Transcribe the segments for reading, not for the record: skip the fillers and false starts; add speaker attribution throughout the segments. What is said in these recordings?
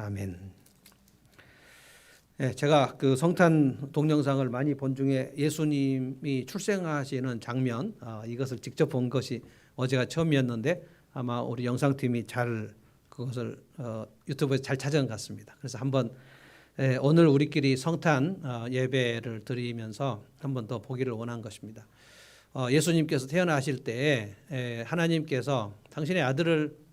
Speaker 1: 아멘. 네, 제가 그 성탄 동영상을 많이 본 중에 예수님이 출생하시는 장면, 이것을 직접 본 것이 어제가 처음이었는데 아마 우리 영상팀이 잘 그것을 유튜브에서 잘 찾아온 것 같습니다. 그래서 한번 오늘 우리끼리 성탄 예배를 드리면서 한번 더 보기를 원한 것입니다. 예수님께서 태어나실 때 하나님께서 당신의 아들을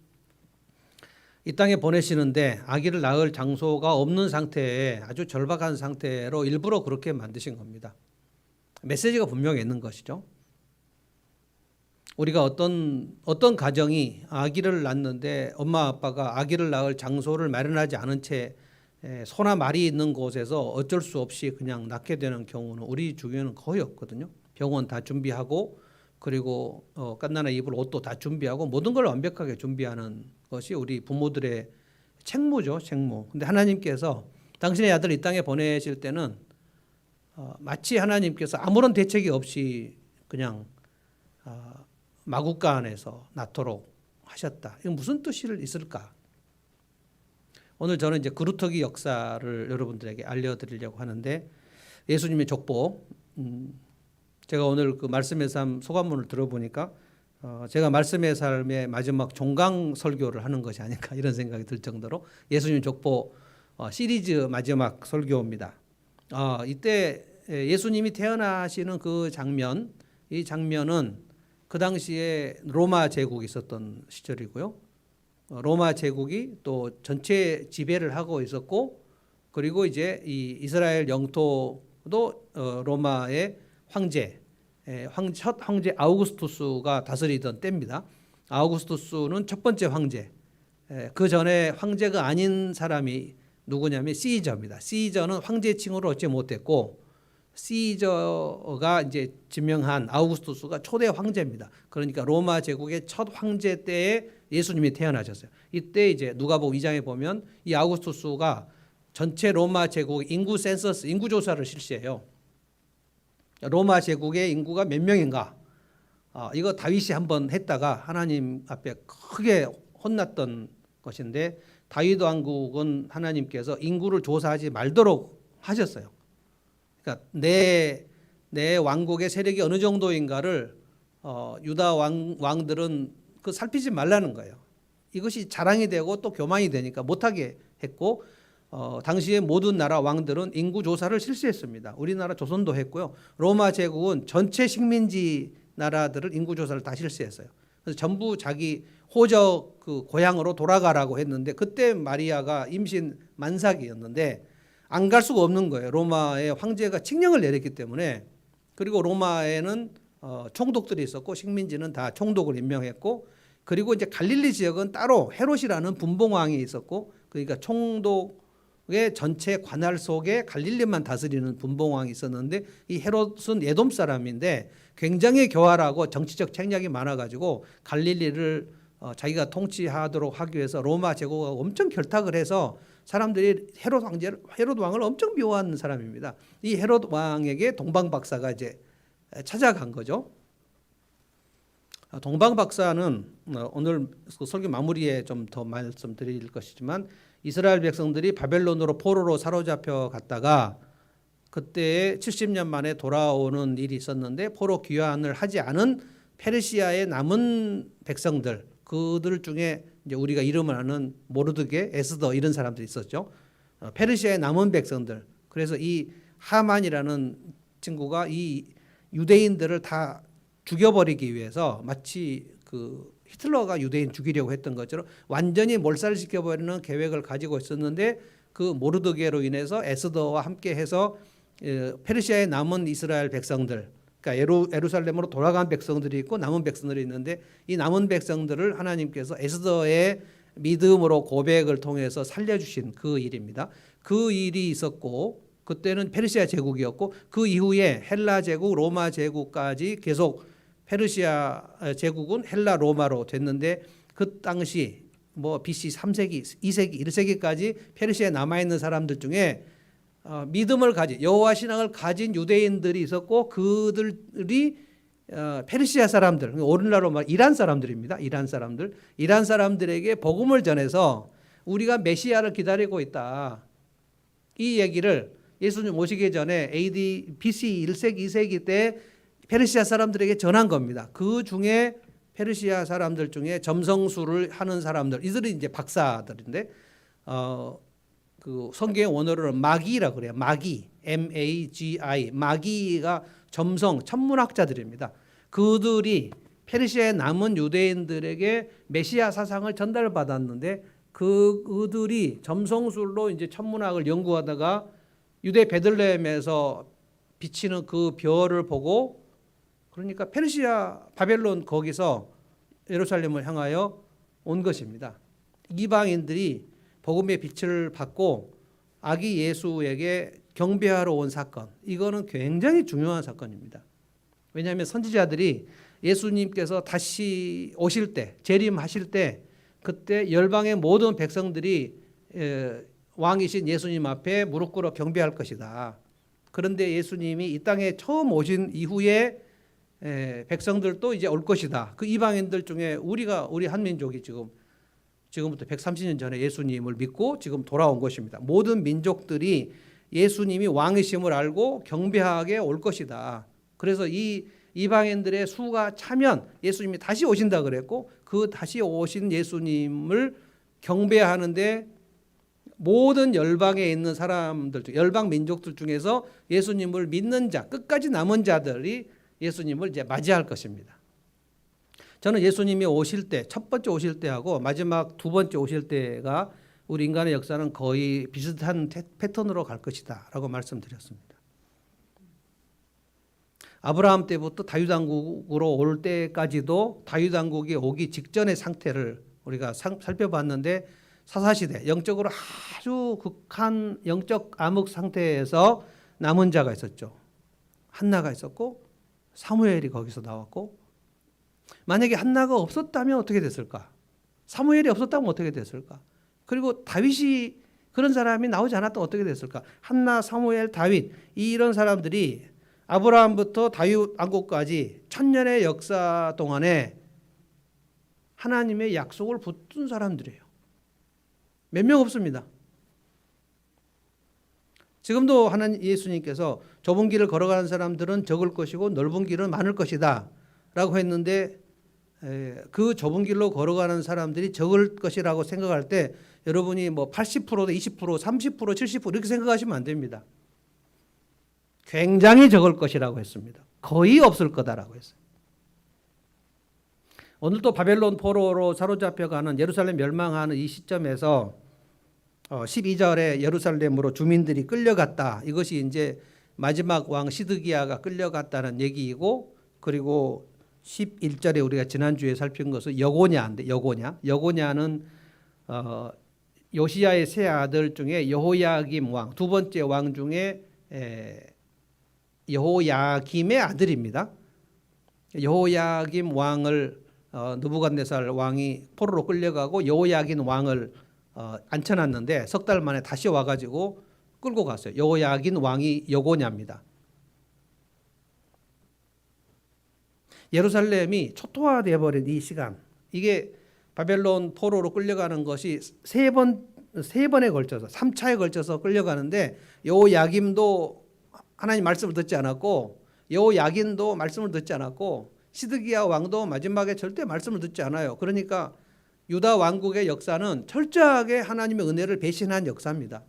Speaker 1: 이 땅에 보내시는데 아기를 낳을 장소가 없는 상태에 아주 절박한 상태로 일부러 그렇게 만드신 겁니다. 메시지가 분명히 있는 것이죠. 우리가 어떤 가정이 아기를 낳는데 엄마 아빠가 아기를 낳을 장소를 마련하지 않은 채 소나 말이 있는 곳에서 어쩔 수 없이 그냥 낳게 되는 경우는 우리 주변에는 거의 없거든요. 병원 다 준비하고 그리고 갓난아 입을 옷도 다 준비하고 모든 걸 완벽하게 준비하는 것이 우리 부모들의 책무죠, 책무. 근데 하나님께서 당신의 아들을 이 땅에 보내실 때는 마치 하나님께서 아무런 대책이 없이 그냥 마국간 안에서 낳도록 하셨다. 이건 무슨 뜻이 있을까? 오늘 저는 이제 그루터기 역사를 여러분들에게 알려드리려고 하는데 예수님의 족보. 제가 오늘 그 말씀의 삶 소감문을 들어보니까 제가 말씀의 삶의 마지막 종강 설교를 하는 것이 아닐까 이런 생각이 들 정도로 예수님 족보 시리즈 마지막 설교입니다. 이때 예수님이 태어나시는 그 장면, 이 장면은 그 당시에 로마 제국이 있었던 시절이고요. 로마 제국이 또 전체 지배를 하고 있었고, 그리고 이제 이 이스라엘 영토도 로마의 첫 황제 아우구스투스가 다스리던 때입니다. 아우구스투스는 첫 번째 황제. 그 전에 황제가 아닌 사람이 누구냐면 시저입니다. 시저는 황제칭으로 얻지 못했고 시저가 이제 지명한 아우구스투스가 초대 황제입니다. 그러니까 로마 제국의 첫 황제 때에 예수님이 태어나셨어요. 이때 이제 누가복음 2장에 보면 이 아우구스투스가 전체 로마 제국 인구 센서스, 인구 조사를 실시해요. 로마 제국의 인구가 몇 명인가? 이거 다윗이 한번 했다가 하나님 앞에 크게 혼났던 것인데 다윗 왕국은 하나님께서 인구를 조사하지 말도록 하셨어요. 그러니까 내 왕국의 세력이 어느 정도인가를 유다 왕들은 그 살피지 말라는 거예요. 이것이 자랑이 되고 또 교만이 되니까 못하게 했고 당시의 모든 나라 왕들은 인구 조사를 실시했습니다. 우리나라 조선도 했고요. 로마 제국은 전체 식민지 나라들을 인구 조사를 다 실시했어요. 그래서 전부 자기 호적 그 고향으로 돌아가라고 했는데 그때 마리아가 임신 만삭이었는데 안 갈 수가 없는 거예요. 로마의 황제가 칙령을 내렸기 때문에. 그리고 로마에는 총독들이 있었고 식민지는 다 총독을 임명했고, 그리고 이제 갈릴리 지역은 따로 헤롯이라는 분봉왕이 있었고, 그러니까 총독의 전체 관할 속에 갈릴리만 다스리는 분봉왕이 있었는데 이 헤롯은 에돔 사람인데 굉장히 교활하고 정치적 책략이 많아가지고 갈릴리를 자기가 통치하도록 하기 위해서 로마 제국과 엄청 결탁을 해서 사람들이 헤롯 왕을 엄청 미워하는 사람입니다. 이 헤롯 왕에게 동방 박사가 이제 찾아간 거죠. 동방 박사는 오늘 설교 마무리에 좀 더 말씀드릴 것이지만 이스라엘 백성들이 바벨론으로 포로로 사로잡혀 갔다가 그때 70년 만에 돌아오는 일이 있었는데 포로 귀환을 하지 않은 페르시아의 남은 백성들, 그들 중에 이제 우리가 이름을 아는 모르드게, 에스더 이런 사람들이 있었죠. 페르시아의 남은 백성들. 그래서 이 하만이라는 친구가 이 유대인들을 다 죽여버리기 위해서 마치 그 히틀러가 유대인 죽이려고 했던 것처럼 완전히 몰살시켜버리는 계획을 가지고 있었는데 그 모르드게로 인해서 에스더와 함께 해서 페르시아의 남은 이스라엘 백성들, 그러니까 예루살렘으로 돌아간 백성들이 있고 남은 백성들이 있는데 이 남은 백성들을 하나님께서 에스더의 믿음으로 고백을 통해서 살려주신 그 일입니다. 그 일이 있었고 그때는 페르시아 제국이었고 그 이후에 헬라 제국, 로마 제국까지 계속 페르시아 제국은 헬라 로마로 됐는데 그 당시 뭐 BC 3세기, 2세기, 1세기까지 페르시아에 남아있는 사람들 중에 믿음을 가진 여호와 신앙을 가진 유대인들이 있었고 그들이 페르시아 사람들, 오늘날로 말 이란 사람들입니다. 이란 사람들에게 복음을 전해서 우리가 메시아를 기다리고 있다. 이 얘기를 예수님 오시기 전에 AD BC 1세기 2세기 때 페르시아 사람들에게 전한 겁니다. 그 중에 페르시아 사람들 중에 점성술을 하는 사람들, 이들이 이제 박사들인데 그 성경의 원어로는 마기라고 그래요. 마기, MAGI, 마기가 점성 천문학자들입니다. 그들이 페르시아에 남은 유대인들에게 메시아 사상을 전달받았는데 그들이 점성술로 이제 천문학을 연구하다가 유대 베들레헴에서 비치는 그 별을 보고, 그러니까 페르시아 바벨론 거기서 예루살렘을 향하여 온 것입니다. 이방인들이 복음의 빛을 받고 아기 예수에게 경배하러 온 사건, 이거는 굉장히 중요한 사건입니다. 왜냐하면 선지자들이 예수님께서 다시 오실 때, 재림하실 때, 그때 열방의 모든 백성들이 왕이신 예수님 앞에 무릎 꿇어 경배할 것이다. 그런데 예수님이 이 땅에 처음 오신 이후에 백성들도 이제 올 것이다. 그 이방인들 중에 우리 한민족이 지금부터 130년 전에 예수님을 믿고 지금 돌아온 것입니다. 모든 민족들이 예수님이 왕이심을 알고 경배하게 올 것이다. 그래서 이 이방인들의 수가 차면 예수님이 다시 오신다 그랬고, 그 다시 오신 예수님을 경배하는데 모든 열방에 있는 사람들, 열방 민족들 중에서 예수님을 믿는 자, 끝까지 남은 자들이 예수님을 이제 맞이할 것입니다. 저는 예수님이 오실 때, 첫 번째 오실 때하고 마지막 두 번째 오실 때가 우리 인간의 역사는 거의 비슷한 패턴으로 갈 것이다 라고 말씀드렸습니다. 아브라함 때부터 다윗 왕국으로 올 때까지도 다윗 왕국이 오기 직전의 상태를 우리가 살펴봤는데, 사사시대 영적으로 아주 극한 영적 암흑 상태에서 남은 자가 있었죠. 한나가 있었고 사무엘이 거기서 나왔고, 만약에 한나가 없었다면 어떻게 됐을까? 사무엘이 없었다면 어떻게 됐을까? 그리고 다윗이 그런 사람이 나오지 않았다면 어떻게 됐을까? 한나, 사무엘, 다윗, 이런 사람들이 아브라함부터 다윗 왕국까지 1000년의 역사 동안에 하나님의 약속을 붙든 사람들이에요. 몇 명 없습니다. 지금도 하나님 예수님께서 좁은 길을 걸어가는 사람들은 적을 것이고 넓은 길은 많을 것이다 라고 했는데, 그 좁은 길로 걸어가는 사람들이 적을 것이라고 생각할 때 여러분이 뭐 80%, 20%, 30%, 70% 이렇게 생각하시면 안 됩니다. 굉장히 적을 것이라고 했습니다. 거의 없을 거다라고 했어요. 오늘도 바벨론 포로로 사로잡혀가는, 예루살렘 멸망하는 이 시점에서 12절에 예루살렘으로 주민들이 끌려갔다. 이것이 이제 마지막 왕 시드기야가 끌려갔다는 얘기이고, 그리고 11절에 우리가 지난주에 살핀 것은 여고냐인데, 여고냐는 요시야의 세 아들 중에 여호야김 왕, 두 번째 왕 중에 여호야김의 아들입니다. 여호야김 왕을 느부갓네살 왕이 포로로 끌려가고 여호야긴 왕을 앉혀놨는데 석 달 만에 다시 와가지고 끌고 갔어요. 여호야긴 왕이 여고냐입니다. 예루살렘이 초토화되어 버린 이 시간, 이게 바벨론 포로로 끌려가는 것이 세 번에 걸쳐서, 3차에 걸쳐서 끌려가는데, 여호야김도 하나님 말씀을 듣지 않았고, 여호야긴도 말씀을 듣지 않았고, 시드기야 왕도 마지막에 절대 말씀을 듣지 않아요. 그러니까 유다 왕국의 역사는 철저하게 하나님의 은혜를 배신한 역사입니다.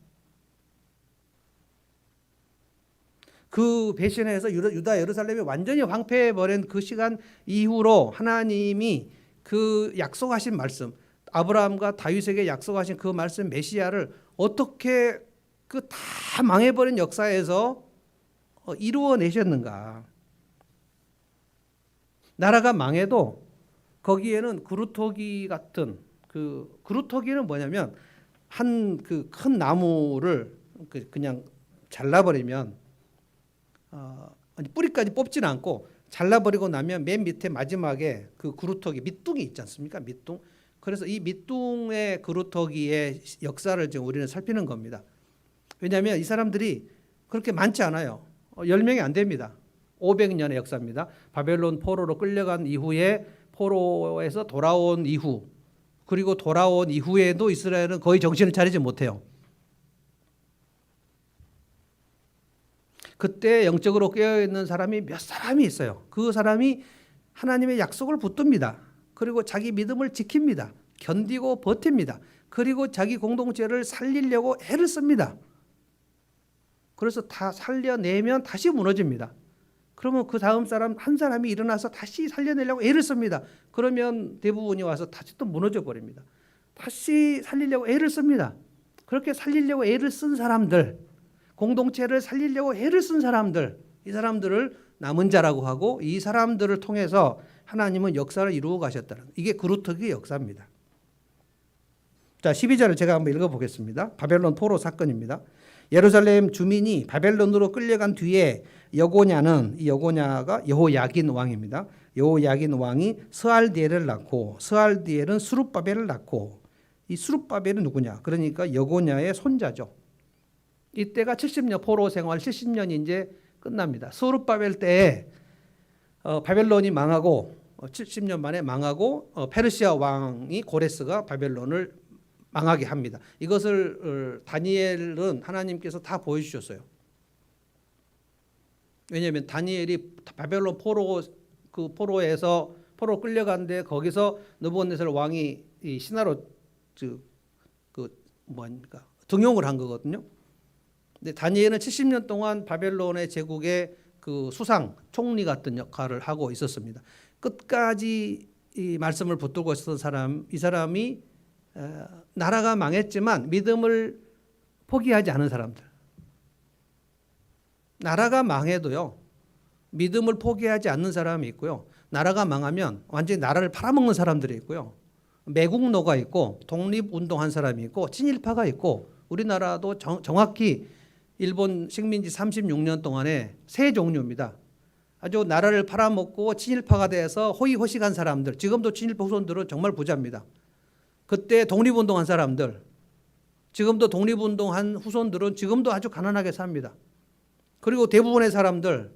Speaker 1: 그 배신해서 유다 예루살렘이 완전히 황폐해버린 그 시간 이후로 하나님이 그 약속하신 말씀, 아브라함과 다윗에게 약속하신 그 말씀 메시아를 어떻게 그 다 망해버린 역사에서 이루어내셨는가. 나라가 망해도 거기에는 그루터기 같은, 그 그루터기는 뭐냐면 한 그 큰 나무를 그냥 잘라버리면 뿌리까지 뽑지는 않고 잘라버리고 나면 맨 밑에 마지막에 그 그루터기 밑둥이 있지 않습니까? 밑둥. 그래서 이 밑둥의 그루터기의 역사를 지금 우리는 살피는 겁니다. 왜냐하면 이 사람들이 그렇게 많지 않아요. 10명이 안 됩니다. 500년의 역사입니다. 바벨론 포로로 끌려간 이후에 포로에서 돌아온 이후 그리고 돌아온 이후에도 이스라엘은 거의 정신을 차리지 못해요. 그때 영적으로 깨어있는 사람이 몇 사람이 있어요. 그 사람이 하나님의 약속을 붙듭니다. 그리고 자기 믿음을 지킵니다. 견디고 버팁니다. 그리고 자기 공동체를 살리려고 애를 씁니다. 그래서 다 살려내면 다시 무너집니다. 그러면 그 다음 사람 한 사람이 일어나서 다시 살려내려고 애를 씁니다. 그러면 대부분이 와서 다시 또 무너져 버립니다. 다시 살리려고 애를 씁니다. 그렇게 살리려고 애를 쓴 사람들, 공동체를 살리려고 애를 쓴 사람들, 이 사람들을 남은 자라고 하고 이 사람들을 통해서 하나님은 역사를 이루어 가셨다는, 이게 그루터기의 역사입니다. 자, 12절을 제가 한번 읽어보겠습니다. 바벨론 포로 사건입니다. 예루살렘 주민이 바벨론으로 끌려간 뒤에 여고냐는, 이 여고냐가 여호야긴 왕입니다. 여호야긴 왕이 스알디엘을 낳고 스알디엘은 스룹바벨을 낳고, 이 스룹바벨은 누구냐? 그러니까 여고냐의 손자죠. 이때가 70년 포로 생활 70년이 이제 끝납니다. 스룹바벨 때에 바벨론이 망하고 70년 만에 망하고 페르시아 왕이 고레스가 바벨론을 망하게 합니다. 이것을 다니엘은 하나님께서 다 보여주셨어요. 왜냐하면 다니엘이 바벨론 포로에서 포로 끌려간데 거기서 느부갓네살 왕이 이 신하로 등용을 한 거거든요. 근데 다니엘은 70년 동안 바벨론의 제국의 그 수상 총리 같은 역할을 하고 있었습니다. 끝까지 이 말씀을 붙들고 있었던 사람, 이 사람이 나라가 망했지만 믿음을 포기하지 않은 사람들. 나라가 망해도요, 믿음을 포기하지 않는 사람이 있고요. 나라가 망하면 완전히 나라를 팔아먹는 사람들이 있고요. 매국노가 있고 독립운동한 사람이 있고 친일파가 있고, 우리나라도 정확히 일본 식민지 36년 동안에 세 종류입니다. 아주 나라를 팔아먹고 친일파가 돼서 호의호식한 사람들, 지금도 친일파 후손들은 정말 부자입니다. 그때 독립운동한 사람들, 지금도 독립운동한 후손들은 지금도 아주 가난하게 삽니다. 그리고 대부분의 사람들은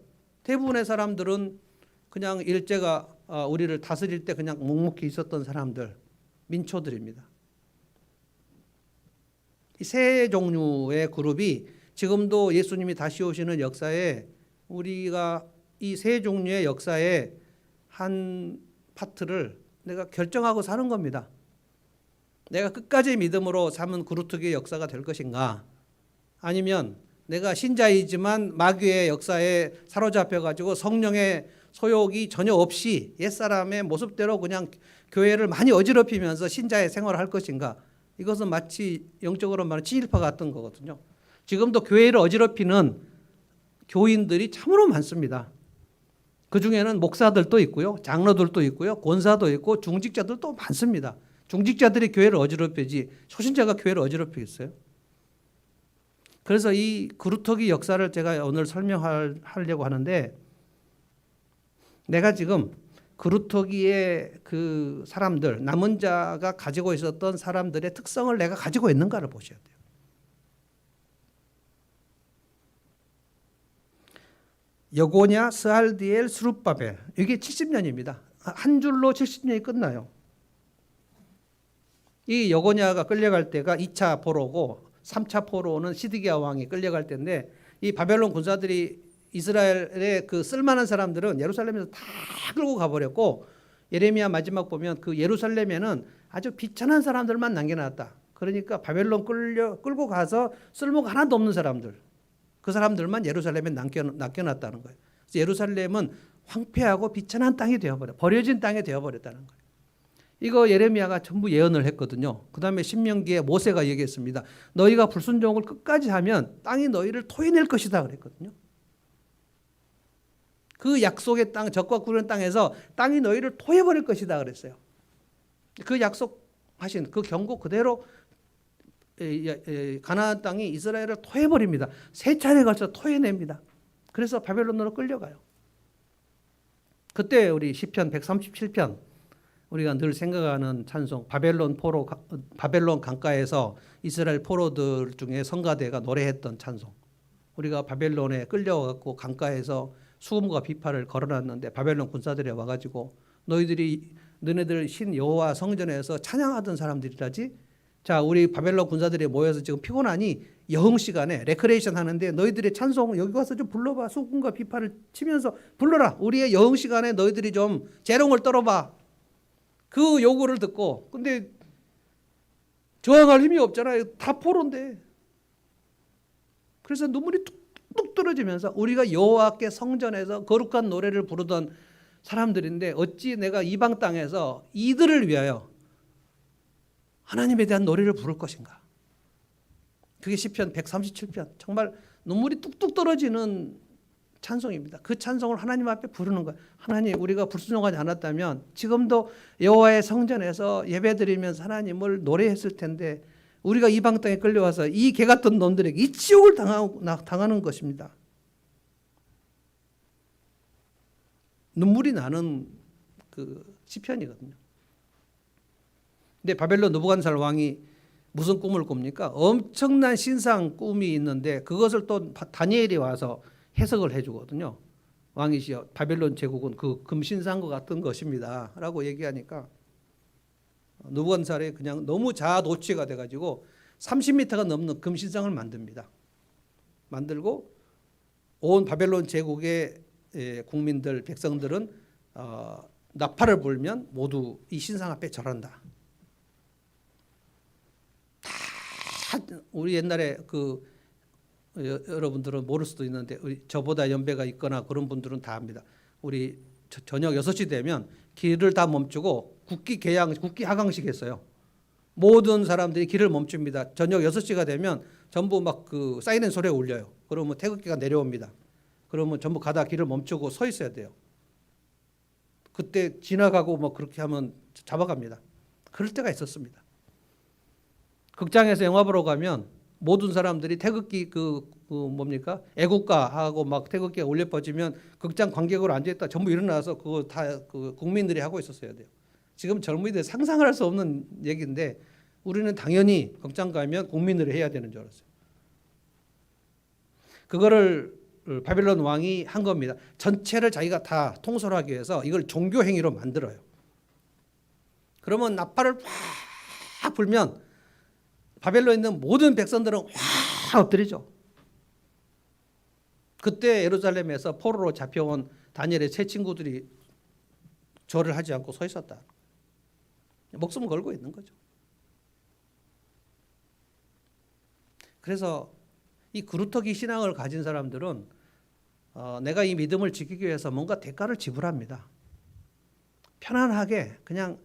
Speaker 1: 그냥 일제가 우리를 다스릴 때 그냥 묵묵히 있었던 사람들, 민초들입니다. 이 세 종류의 그룹이 지금도 예수님이 다시 오시는 역사에, 우리가 이 세 종류의 역사의 한 파트를 내가 결정하고 사는 겁니다. 내가 끝까지 믿음으로 삼은 그루터기의 역사가 될 것인가, 아니면 내가 신자이지만 마귀의 역사에 사로잡혀가지고 성령의 소욕이 전혀 없이 옛사람의 모습대로 그냥 교회를 많이 어지럽히면서 신자의 생활을 할 것인가. 이것은 마치 영적으로 말하는 친일파 같은 거거든요. 지금도 교회를 어지럽히는 교인들이 참으로 많습니다. 그 중에는 목사들도 있고요, 장로들도 있고요, 권사도 있고 중직자들도 많습니다. 중직자들이 교회를 어지럽히지 초신자가 교회를 어지럽히겠어요? 그래서 이 그루터기 역사를 제가 오늘 설명하려고 하는데, 내가 지금 그루터기의 그 사람들, 남은 자가 가지고 있었던 사람들의 특성을 내가 가지고 있는가를 보셔야 돼요. 여고냐, 스알디엘, 스룹바벨, 이게 70년입니다. 한 줄로 70년이 끝나요. 이 여고냐가 끌려갈 때가 2차 포로고 3차 포로는 시드기야 왕이 끌려갈 때인데, 이 바벨론 군사들이 이스라엘의 그 쓸만한 사람들은 예루살렘에서 다 끌고 가버렸고, 예레미야 마지막 보면 그 예루살렘에는 아주 비천한 사람들만 남겨놨다. 그러니까 바벨론 끌고 가서 쓸모가 하나도 없는 사람들, 그 사람들만 예루살렘에 남겨놨다는 거예요. 그래서 예루살렘은 황폐하고 비천한 땅이 되어버려, 버려진 땅이 되어버렸다는 거예요. 이거 예레미야가 전부 예언을 했거든요. 그 다음에 신명기에 모세가 얘기했습니다. 너희가 불순종을 끝까지 하면 땅이 너희를 토해낼 것이다 그랬거든요. 그 약속의 땅, 적과 구르는 땅에서 땅이 너희를 토해버릴 것이다 그랬어요. 그 약속하신 그 경고 그대로 가나안 땅이 이스라엘을 토해버립니다. 세 차례 걸쳐 토해냅니다. 그래서 바벨론으로 끌려가요. 그때 우리 시편 137편, 우리가 늘 생각하는 찬송, 바벨론 강가에서 이스라엘 포로들 중에 성가대가 노래했던 찬송. 우리가 바벨론에 끌려가고 강가에서 수금과 비파를 걸어놨는데 바벨론 군사들이 와가지고 너희들이 너네들 신 여호와 성전에서 찬양하던 사람들이라지. 자, 우리 바벨론 군사들이 모여서 지금 피곤하니 여흥 시간에 레크레이션 하는데 너희들의 찬송 여기 와서 좀 불러봐. 수군과 비파를 치면서 불러라. 우리의 여흥 시간에 너희들이 좀 재롱을 떨어봐. 그 요구를 듣고, 근데 저항할 힘이 없잖아요. 다 포로인데. 그래서 눈물이 뚝뚝 떨어지면서 우리가 여호와께 성전에서 거룩한 노래를 부르던 사람들인데 어찌 내가 이방 땅에서 이들을 위하여 하나님에 대한 노래를 부를 것인가. 그게 시편 137편. 정말 눈물이 뚝뚝 떨어지는 찬송입니다. 그 찬송을 하나님 앞에 부르는 거예요. 하나님, 우리가 불순종하지 않았다면 지금도 여호와의 성전에서 예배드리면서 하나님을 노래했을 텐데 우리가 이방 땅에 끌려와서 이 개 같은 놈들에게 이 지옥을 당하는 것입니다. 눈물이 나는 그 시편이거든요. 근데 바벨론 느부갓네살 왕이 무슨 꿈을 꿉니까? 엄청난 신상 꿈이 있는데 그것을 또 다니엘이 와서 해석을 해주거든요. 왕이시여, 바벨론 제국은 그 금신상과 같은 것입니다 라고 얘기하니까 느부갓네살이 그냥 너무 자아노취가 돼가지고 30m가 넘는 금신상을 만듭니다. 만들고 온 바벨론 제국의 국민들, 백성들은 나팔을 불면 모두 이 신상 앞에 절한다. 다 우리 옛날에 그 여러분들은 모를 수도 있는데 저보다 연배가 있거나 그런 분들은 다 압니다. 우리 저녁 6시 되면 길을 다 멈추고 국기 하강식 했어요. 모든 사람들이 길을 멈춥니다. 저녁 6시가 되면 전부 막 그 사이렌 소리가 울려요. 그러면 태극기가 내려옵니다. 그러면 전부 가다 길을 멈추고 서 있어야 돼요. 그때 지나가고 뭐 그렇게 하면 잡아갑니다. 그럴 때가 있었습니다. 극장에서 영화 보러 가면 모든 사람들이 태극기 뭡니까? 애국가하고 막 태극기가 올려 퍼지면 극장 관객으로 앉아있다 전부 일어나서 그거 다 그 국민들이 하고 있었어야 돼요. 지금 젊은이들 상상할 수 없는 얘기인데 우리는 당연히 극장 가면 국민들이 해야 되는 줄 알았어요. 그거를 바벨론 왕이 한 겁니다. 전체를 자기가 다 통솔하기 위해서 이걸 종교 행위로 만들어요. 그러면 나팔을 확 불면 바벨론에 있는 모든 백성들은 확 엎드리죠. 그때 예루살렘에서 포로로 잡혀온 다니엘의 세 친구들이 절을 하지 않고 서 있었다. 목숨 걸고 있는 거죠. 그래서 이 그루터기 신앙을 가진 사람들은 내가 이 믿음을 지키기 위해서 뭔가 대가를 지불합니다. 편안하게 그냥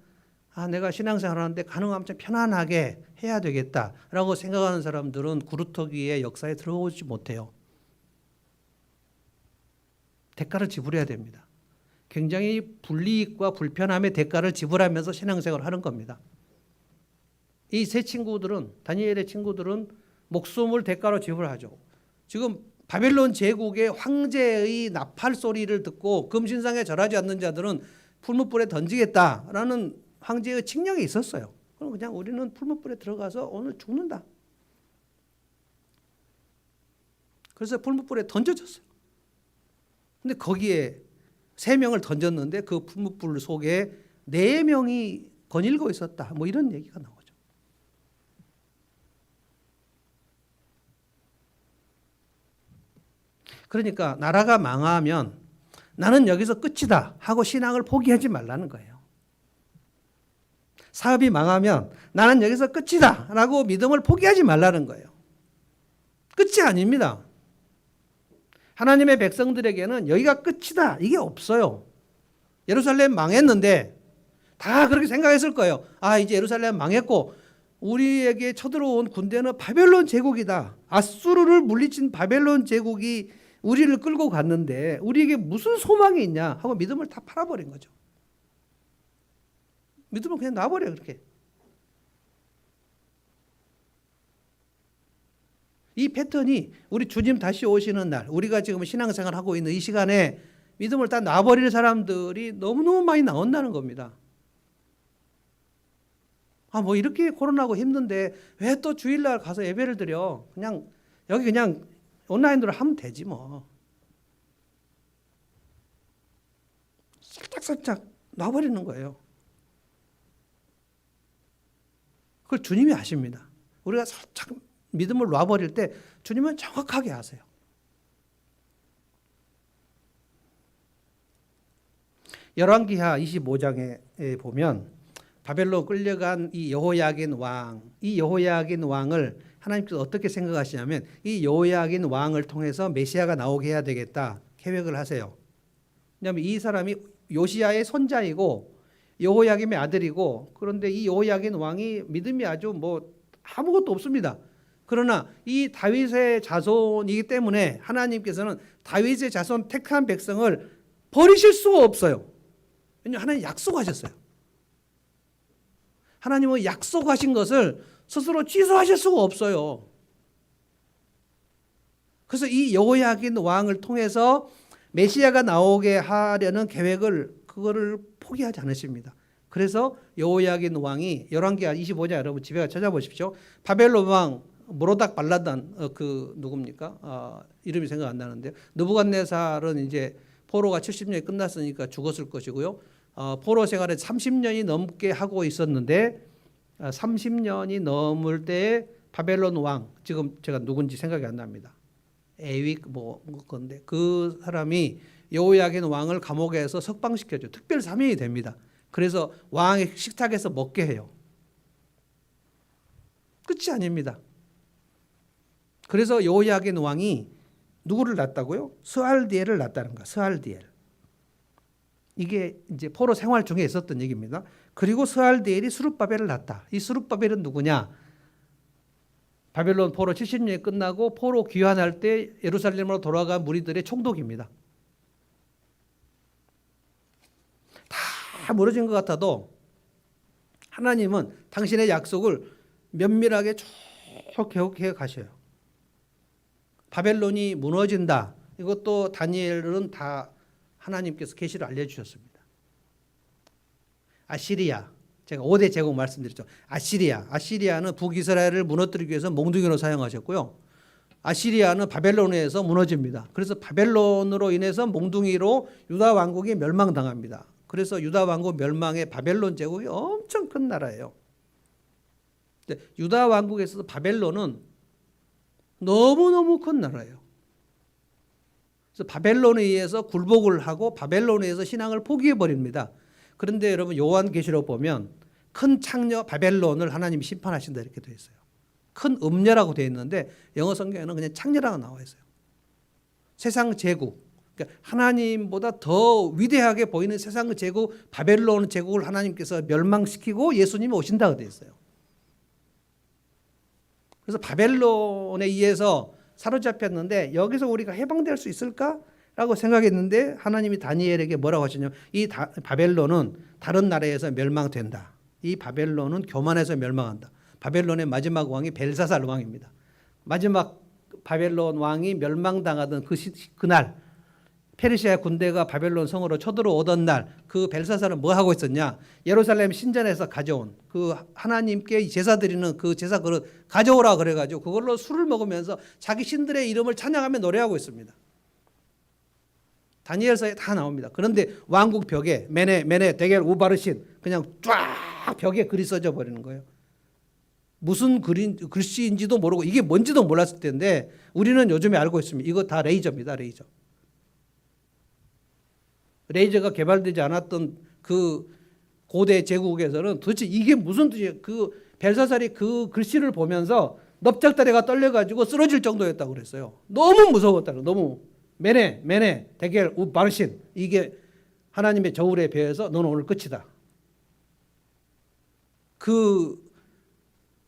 Speaker 1: 내가 신앙생활 하는데 가능하면 좀 편안하게 해야 되겠다라고 생각하는 사람들은 그루터기의 역사에 들어오지 못해요. 대가를 지불해야 됩니다. 굉장히 불이익과 불편함의 대가를 지불하면서 신앙생활을 하는 겁니다. 이 세 친구들은, 다니엘의 친구들은 목숨을 대가로 지불하죠. 지금 바벨론 제국의 황제의 나팔 소리를 듣고 금신상에 절하지 않는 자들은 풀무불에 던지겠다라는 황제의 칙령이 있었어요. 그럼 그냥 우리는 풀무불에 들어가서 오늘 죽는다. 그래서 풀무불에 던져졌어요. 근데 거기에 3명을 던졌는데 그 풀무불 속에 4명이 거닐고 있었다. 뭐 이런 얘기가 나오죠. 그러니까 나라가 망하면 나는 여기서 끝이다 하고 신앙을 포기하지 말라는 거예요. 사업이 망하면 나는 여기서 끝이다 라고 믿음을 포기하지 말라는 거예요. 끝이 아닙니다. 하나님의 백성들에게는 여기가 끝이다 이게 없어요. 예루살렘 망했는데 다 그렇게 생각했을 거예요. 이제 예루살렘 망했고 우리에게 쳐들어온 군대는 바벨론 제국이다. 아수르를 물리친 바벨론 제국이 우리를 끌고 갔는데 우리에게 무슨 소망이 있냐 하고 믿음을 다 팔아버린 거죠. 믿음을 그냥 놔버려요. 그렇게. 이 패턴이 우리 주님 다시 오시는 날, 우리가 지금 신앙생활 하고 있는 이 시간에 믿음을 다 놔버리는 사람들이 너무너무 많이 나온다는 겁니다. 뭐 이렇게 코로나고 힘든데 왜 또 주일날 가서 예배를 드려? 그냥 여기 그냥 온라인으로 하면 되지 뭐. 살짝살짝 놔버리는 거예요. 그걸 주님이 아십니다. 우리가 살짝 믿음을 놔버릴 때 주님은 정확하게 아세요. 열왕기하 25장에 보면 바벨론 끌려간 이 여호야긴 왕을 하나님께서 어떻게 생각하시냐면 이 여호야긴 왕을 통해서 메시아가 나오게 해야 되겠다 계획을 하세요. 왜냐하면 이 사람이 요시야의 손자이고 여호야김의 아들이고, 그런데 이 여호야긴 왕이 믿음이 아주 아무것도 없습니다. 그러나 이 다윗의 자손이기 때문에 하나님께서는 다윗의 자손 택한 백성을 버리실 수가 없어요. 왜냐하면 하나님 약속하셨어요. 하나님은 약속하신 것을 스스로 취소하실 수가 없어요. 그래서 이 여호야긴 왕을 통해서 메시아가 나오게 하려는 그거를 포기하지 않으십니다. 그래서 여호야긴 왕이 열왕기하 25장 여러분 집에 가서 찾아보십시오. 바벨론 왕 모로닥 발라단 누굽니까? 이름이 생각 안 나는데요. 느부갓네살은 이제 포로가 70년이 끝났으니까 죽었을 것이고요. 포로 생활을 30년이 넘게 하고 있었는데 30년이 넘을 때 바벨론 왕, 지금 제가 누군지 생각이 안 납니다. 에윅 건데 그 사람이 여호야긴 왕을 감옥에서 석방시켜줘. 특별 사명이 됩니다. 그래서 왕의 식탁에서 먹게 해요. 끝이 아닙니다. 그래서 여호야긴 왕이 누구를 낳았다고요? 스알디엘을 낳았다는 거야. 스알디엘. 이게 이제 포로 생활 중에 있었던 얘기입니다. 그리고 스알디엘이 스룹바벨을 낳았다. 이 스룹바벨은 누구냐? 바벨론 포로 70년이 끝나고 포로 귀환할 때 예루살렘으로 돌아간 무리들의 총독입니다. 다 무너진 것 같아도 하나님은 당신의 약속을 면밀하게 쭉 계획해 가셔요. 바벨론이 무너진다. 이것도 다니엘은 다 하나님께서 계시를 알려주셨습니다. 아시리아, 제가 5대 제국 말씀드렸죠. 아시리아는 북이스라엘을 무너뜨리기 위해서 몽둥이로 사용하셨고요. 아시리아는 바벨론에서 무너집니다. 그래서 바벨론으로 인해서 몽둥이로 유다 왕국이 멸망당합니다. 그래서 유다 왕국 멸망에 바벨론 제국이 엄청 큰 나라예요. 유다 왕국에서도 바벨론은 너무너무 큰 나라예요. 그래서 바벨론에 의해서 굴복을 하고 바벨론에 의해서 신앙을 포기해 버립니다. 그런데 여러분 요한계시록 보면 큰 창녀 바벨론을 하나님이 심판하신다 이렇게 되어 있어요. 큰 음녀라고 되어 있는데 영어 성경에는 그냥 창녀라고 나와 있어요. 세상 제국, 그러니까 하나님보다 더 위대하게 보이는 세상 제국 바벨론 제국을 하나님께서 멸망시키고 예수님이 오신다고 되어 있어요. 그래서 바벨론에 의해서 사로잡혔는데 여기서 우리가 해방될 수 있을까라고 생각했는데 하나님이 다니엘에게 뭐라고 하시냐면 이 바벨론은 다른 나라에서 멸망된다. 이 바벨론은 교만해서 멸망한다. 바벨론의 마지막 왕이 벨사살 왕입니다. 마지막 바벨론 왕이 멸망당하던 그날 페르시아 군대가 바벨론 성으로 쳐들어오던 날 그 벨사살은 뭐 하고 있었냐? 예루살렘 신전에서 가져온 그 하나님께 제사 드리는 그 제사 그릇 가져오라 그래가지고 그걸로 술을 먹으면서 자기 신들의 이름을 찬양하며 노래하고 있습니다. 다니엘서에 다 나옵니다. 그런데 왕국 벽에 메네 데겔 우바르신 그냥 쫙 벽에 글이 써져 버리는 거예요. 무슨 글씨인지도 모르고 이게 뭔지도 몰랐을 텐데 우리는 요즘에 알고 있습니다. 이거 다 레이저입니다. 레이저가 개발되지 않았던 그 고대 제국에서는 도대체 이게 무슨 뜻이에요? 그 벨사살이 그 글씨를 보면서 넙작다리가 떨려가지고 쓰러질 정도였다고 그랬어요. 너무 무서웠다고. 너무 메네 데겔 우바르신 이게 하나님의 저울에 배워서 너는 오늘 끝이다. 그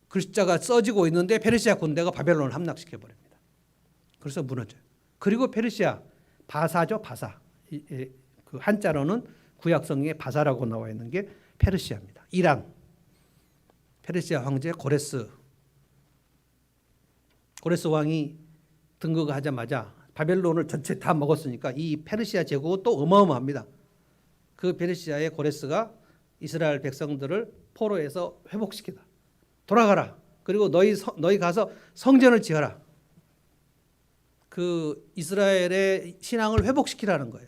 Speaker 1: 글자가 써지고 있는데 페르시아 군대가 바벨론을 함락시켜 버립니다. 그래서 무너져요. 그리고 페르시아 바사죠, 바사. 그 한자로는 구약성경에 바사라고 나와 있는 게 페르시아입니다. 이란 페르시아 황제 고레스 왕이 등극하자마자 바벨론을 전체 다 먹었으니까 이 페르시아 제국은 또 어마어마합니다. 그 페르시아의 고레스가 이스라엘 백성들을 포로에서 회복시키다. 돌아가라. 그리고 너희 가서 성전을 지어라. 그 이스라엘의 신앙을 회복시키라는 거예요.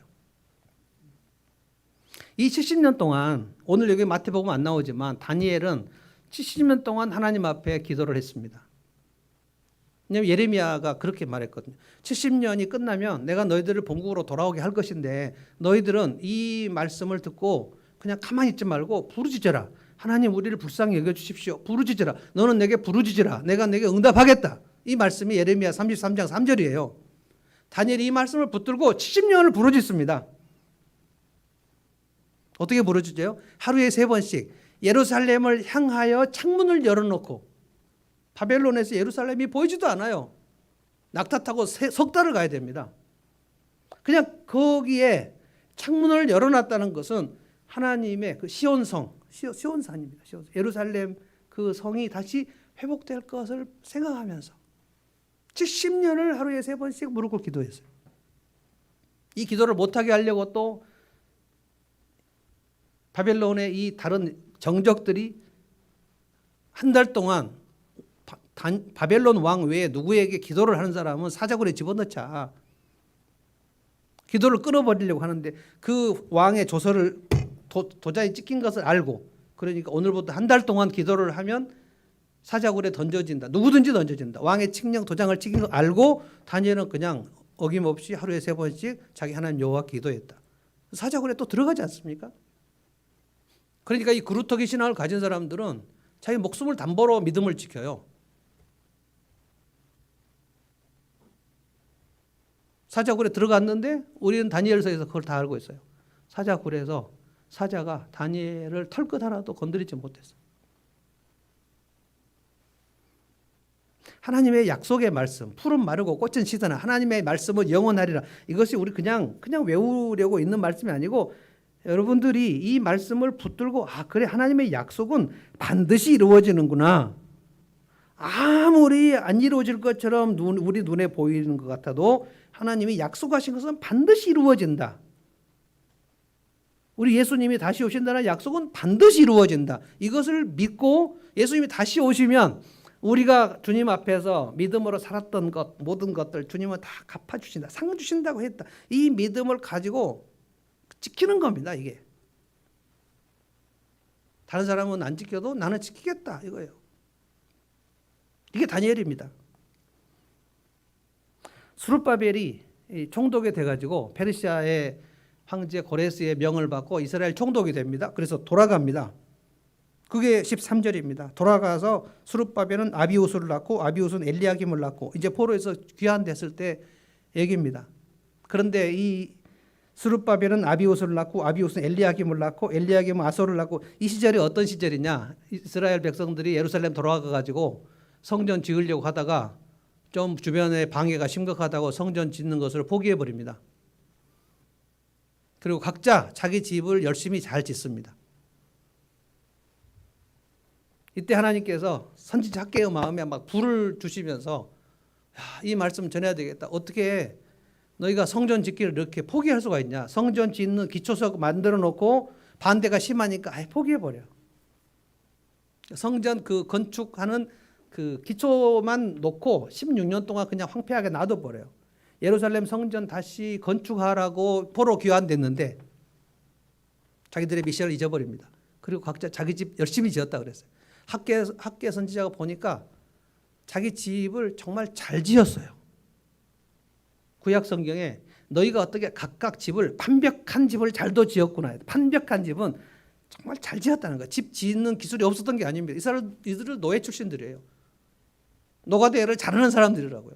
Speaker 1: 이 70년 동안 오늘 여기 마태복음 안 나오지만 다니엘은 70년 동안 하나님 앞에 기도를 했습니다. 왜냐하면 예레미야가 그렇게 말했거든요. 70년이 끝나면 내가 너희들을 본국으로 돌아오게 할 것인데 너희들은 이 말씀을 듣고 그냥 가만히 있지 말고 부르짖어라. 하나님 우리를 불쌍히 여겨주십시오. 부르짖어라. 너는 내게 부르짖어라. 내가 내게 응답하겠다. 이 말씀이 예레미야 33장 3절이에요. 다니엘이 이 말씀을 붙들고 70년을 부르짖습니다. 어떻게 부르짖어요? 하루에 3번씩 예루살렘을 향하여 창문을 열어놓고, 바벨론에서 예루살렘이 보이지도 않아요. 낙타 타고 석 달을 가야 됩니다. 그냥 거기에 창문을 열어놨다는 것은 하나님의 그 시온성, 시온산입니다. 예루살렘 그 성이 다시 회복될 것을 생각하면서 70년을 하루에 3번씩 무릎 꿇고 기도했어요. 이 기도를 못하게 하려고 또 바벨론의 이 다른 정적들이 한 달 동안 바벨론 왕 외에 누구에게 기도를 하는 사람은 사자굴에 집어넣자. 기도를 끊어버리려고 하는데 그 왕의 조서를 도장에 찍힌 것을 알고, 그러니까 오늘부터 한 달 동안 기도를 하면 사자굴에 던져진다. 누구든지 던져진다. 왕의 칙령 도장을 찍힌 걸 알고 다니엘은 그냥 어김없이 하루에 3번씩 자기 하나님 여호와께 기도했다. 사자굴에 또 들어가지 않습니까? 그러니까 이 그루터기 신앙을 가진 사람들은 자기 목숨을 담보로 믿음을 지켜요. 사자굴에 들어갔는데 우리는 다니엘서에서 그걸 다 알고 있어요. 사자굴에서 사자가 다니엘을 털끝 하나도 건드리지 못했어요. 하나님의 약속의 말씀, 푸른 마르고 꽃은 시드나 하나님의 말씀은 영원하리라. 이것이 우리 그냥 외우려고 있는 말씀이 아니고, 여러분들이 이 말씀을 붙들고 그래 하나님의 약속은 반드시 이루어지는구나. 아무리 안 이루어질 것처럼 우리 눈에 보이는 것 같아도 하나님이 약속하신 것은 반드시 이루어진다. 우리 예수님이 다시 오신다는 약속은 반드시 이루어진다. 이것을 믿고 예수님이 다시 오시면 우리가 주님 앞에서 믿음으로 살았던 것, 모든 것들 주님은 다 갚아주신다. 상 주신다고 했다. 이 믿음을 가지고 지키는 겁니다. 이게. 다른 사람은 안 지켜도 나는 지키겠다 이거예요. 이게 다니엘입니다. 스룹바벨이 총독이 돼가지고 페르시아의 황제 고레스의 명을 받고 이스라엘 총독이 됩니다. 그래서 돌아갑니다. 그게 13절입니다. 돌아가서 스룹바벨은 아비우스를 낳고 아비우스는 엘리야김을 낳고, 이제 포로에서 귀환됐을 때 얘기입니다. 그런데 이 스룹바벨은 아비우스를 낳고 아비우스는 엘리야김을 낳고 엘리야김은 아소를 낳고, 이 시절이 어떤 시절이냐? 이스라엘 백성들이 예루살렘 돌아가 가지고 성전 지으려고 하다가 좀 주변에 방해가 심각하다고 성전 짓는 것을 포기해 버립니다. 그리고 각자 자기 집을 열심히 잘 짓습니다. 이때 하나님께서 선지자 학개의 마음에 막 불을 주시면서 이 말씀 전해야 되겠다. 어떻게 너희가 성전 짓기를 이렇게 포기할 수가 있냐? 성전 짓는 기초석 만들어 놓고 반대가 심하니까 포기해 버려. 성전 그 건축하는 그 기초만 놓고 16년 동안 그냥 황폐하게 놔둬 버려요. 예루살렘 성전 다시 건축하라고 포로 귀환됐는데 자기들의 미션을 잊어버립니다. 그리고 각자 자기 집 열심히 지었다 그랬어요. 학개 선지자가 보니까 자기 집을 정말 잘 지었어요. 구약 성경에 너희가 어떻게 각각 집을, 판벽한 집을 잘도 지었구나. 판벽한 집은 정말 잘 지었다는 거예요. 집 짓는 기술이 없었던 게 아닙니다. 이들은 노예 출신들이에요. 노가다를 잘하는 사람들이라고요.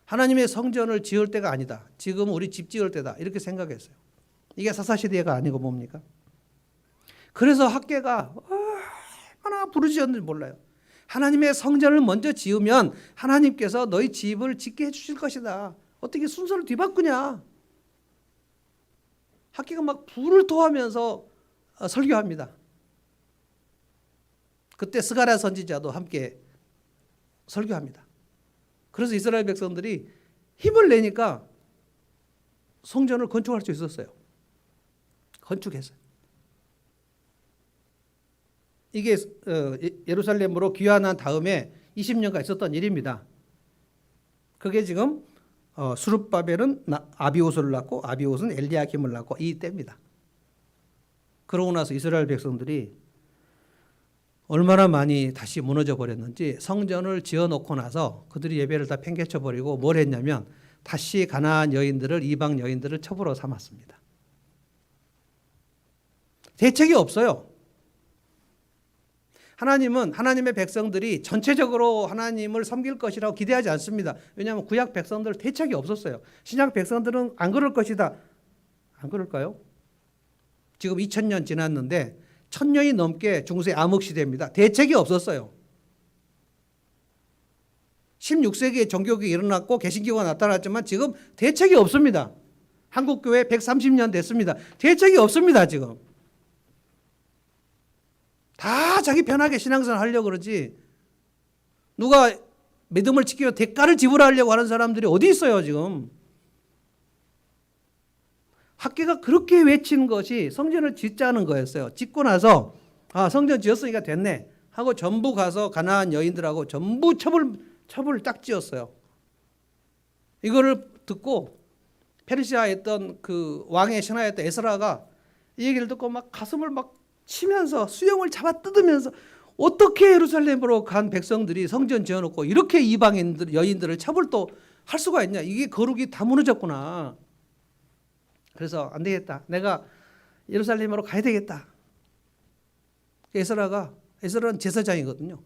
Speaker 1: 하나님의 성전을 지을 때가 아니다. 지금 우리 집 지을 때다. 이렇게 생각했어요. 이게 사사시대가 아니고 뭡니까? 그래서 학개가 얼마나 부르짖었는지 몰라요. 하나님의 성전을 먼저 지으면 하나님께서 너희 집을 짓게 해주실 것이다. 어떻게 순서를 뒤바꾸냐? 학개가 막 불을 토하면서 설교합니다. 그때 스가랴 선지자도 함께 설교합니다. 그래서 이스라엘 백성들이 힘을 내니까 성전을 건축할 수 있었어요. 건축했어요. 이게 예루살렘으로 귀환한 다음에 20년간 있었던 일입니다. 그게 지금 스룹바벨은 아비우스를 낳고 아비우스는 엘리야김을 낳고 이 때입니다. 그러고 나서 이스라엘 백성들이 얼마나 많이 다시 무너져 버렸는지 성전을 지어놓고 나서 그들이 예배를 다 팽개쳐 버리고 뭘 했냐면 다시 가나안 여인들을 이방 여인들을 첩으로 삼았습니다. 대책이 없어요. 하나님은 하나님의 백성들이 전체적으로 하나님을 섬길 것이라고 기대하지 않습니다. 왜냐하면 구약 백성들 대책이 없었어요. 신약 백성들은 안 그럴 것이다. 안 그럴까요? 지금 2000년 지났는데 1000년이 넘게 중세 암흑시대입니다. 대책이 없었어요. 16세기에 종교가 일어났고 개신교가 나타났지만 지금 대책이 없습니다. 한국교회 130년 됐습니다. 대책이 없습니다. 지금. 다 자기 편하게 신앙생활 하려고 그러지 누가 믿음을 지키고 대가를 지불하려고 하는 사람들이 어디 있어요 지금. 학계가 그렇게 외친 것이 성전을 짓자는 거였어요. 짓고 나서 성전 지었으니까 됐네 하고 전부 가서 가나안 여인들하고 전부 첩을 딱 지었어요. 이거를 듣고 페르시아에 있던 그 왕의 신하였던 에스라가 이 얘기를 듣고 막 가슴을 막 치면서 수염을 잡아 뜯으면서 어떻게 예루살렘으로 간 백성들이 성전 지어놓고 이렇게 이방인들 여인들을 첩을 또 할 수가 있냐. 이게 거룩이 다 무너졌구나. 그래서 안 되겠다. 내가 예루살렘으로 가야 되겠다. 에스라는 제사장이거든요.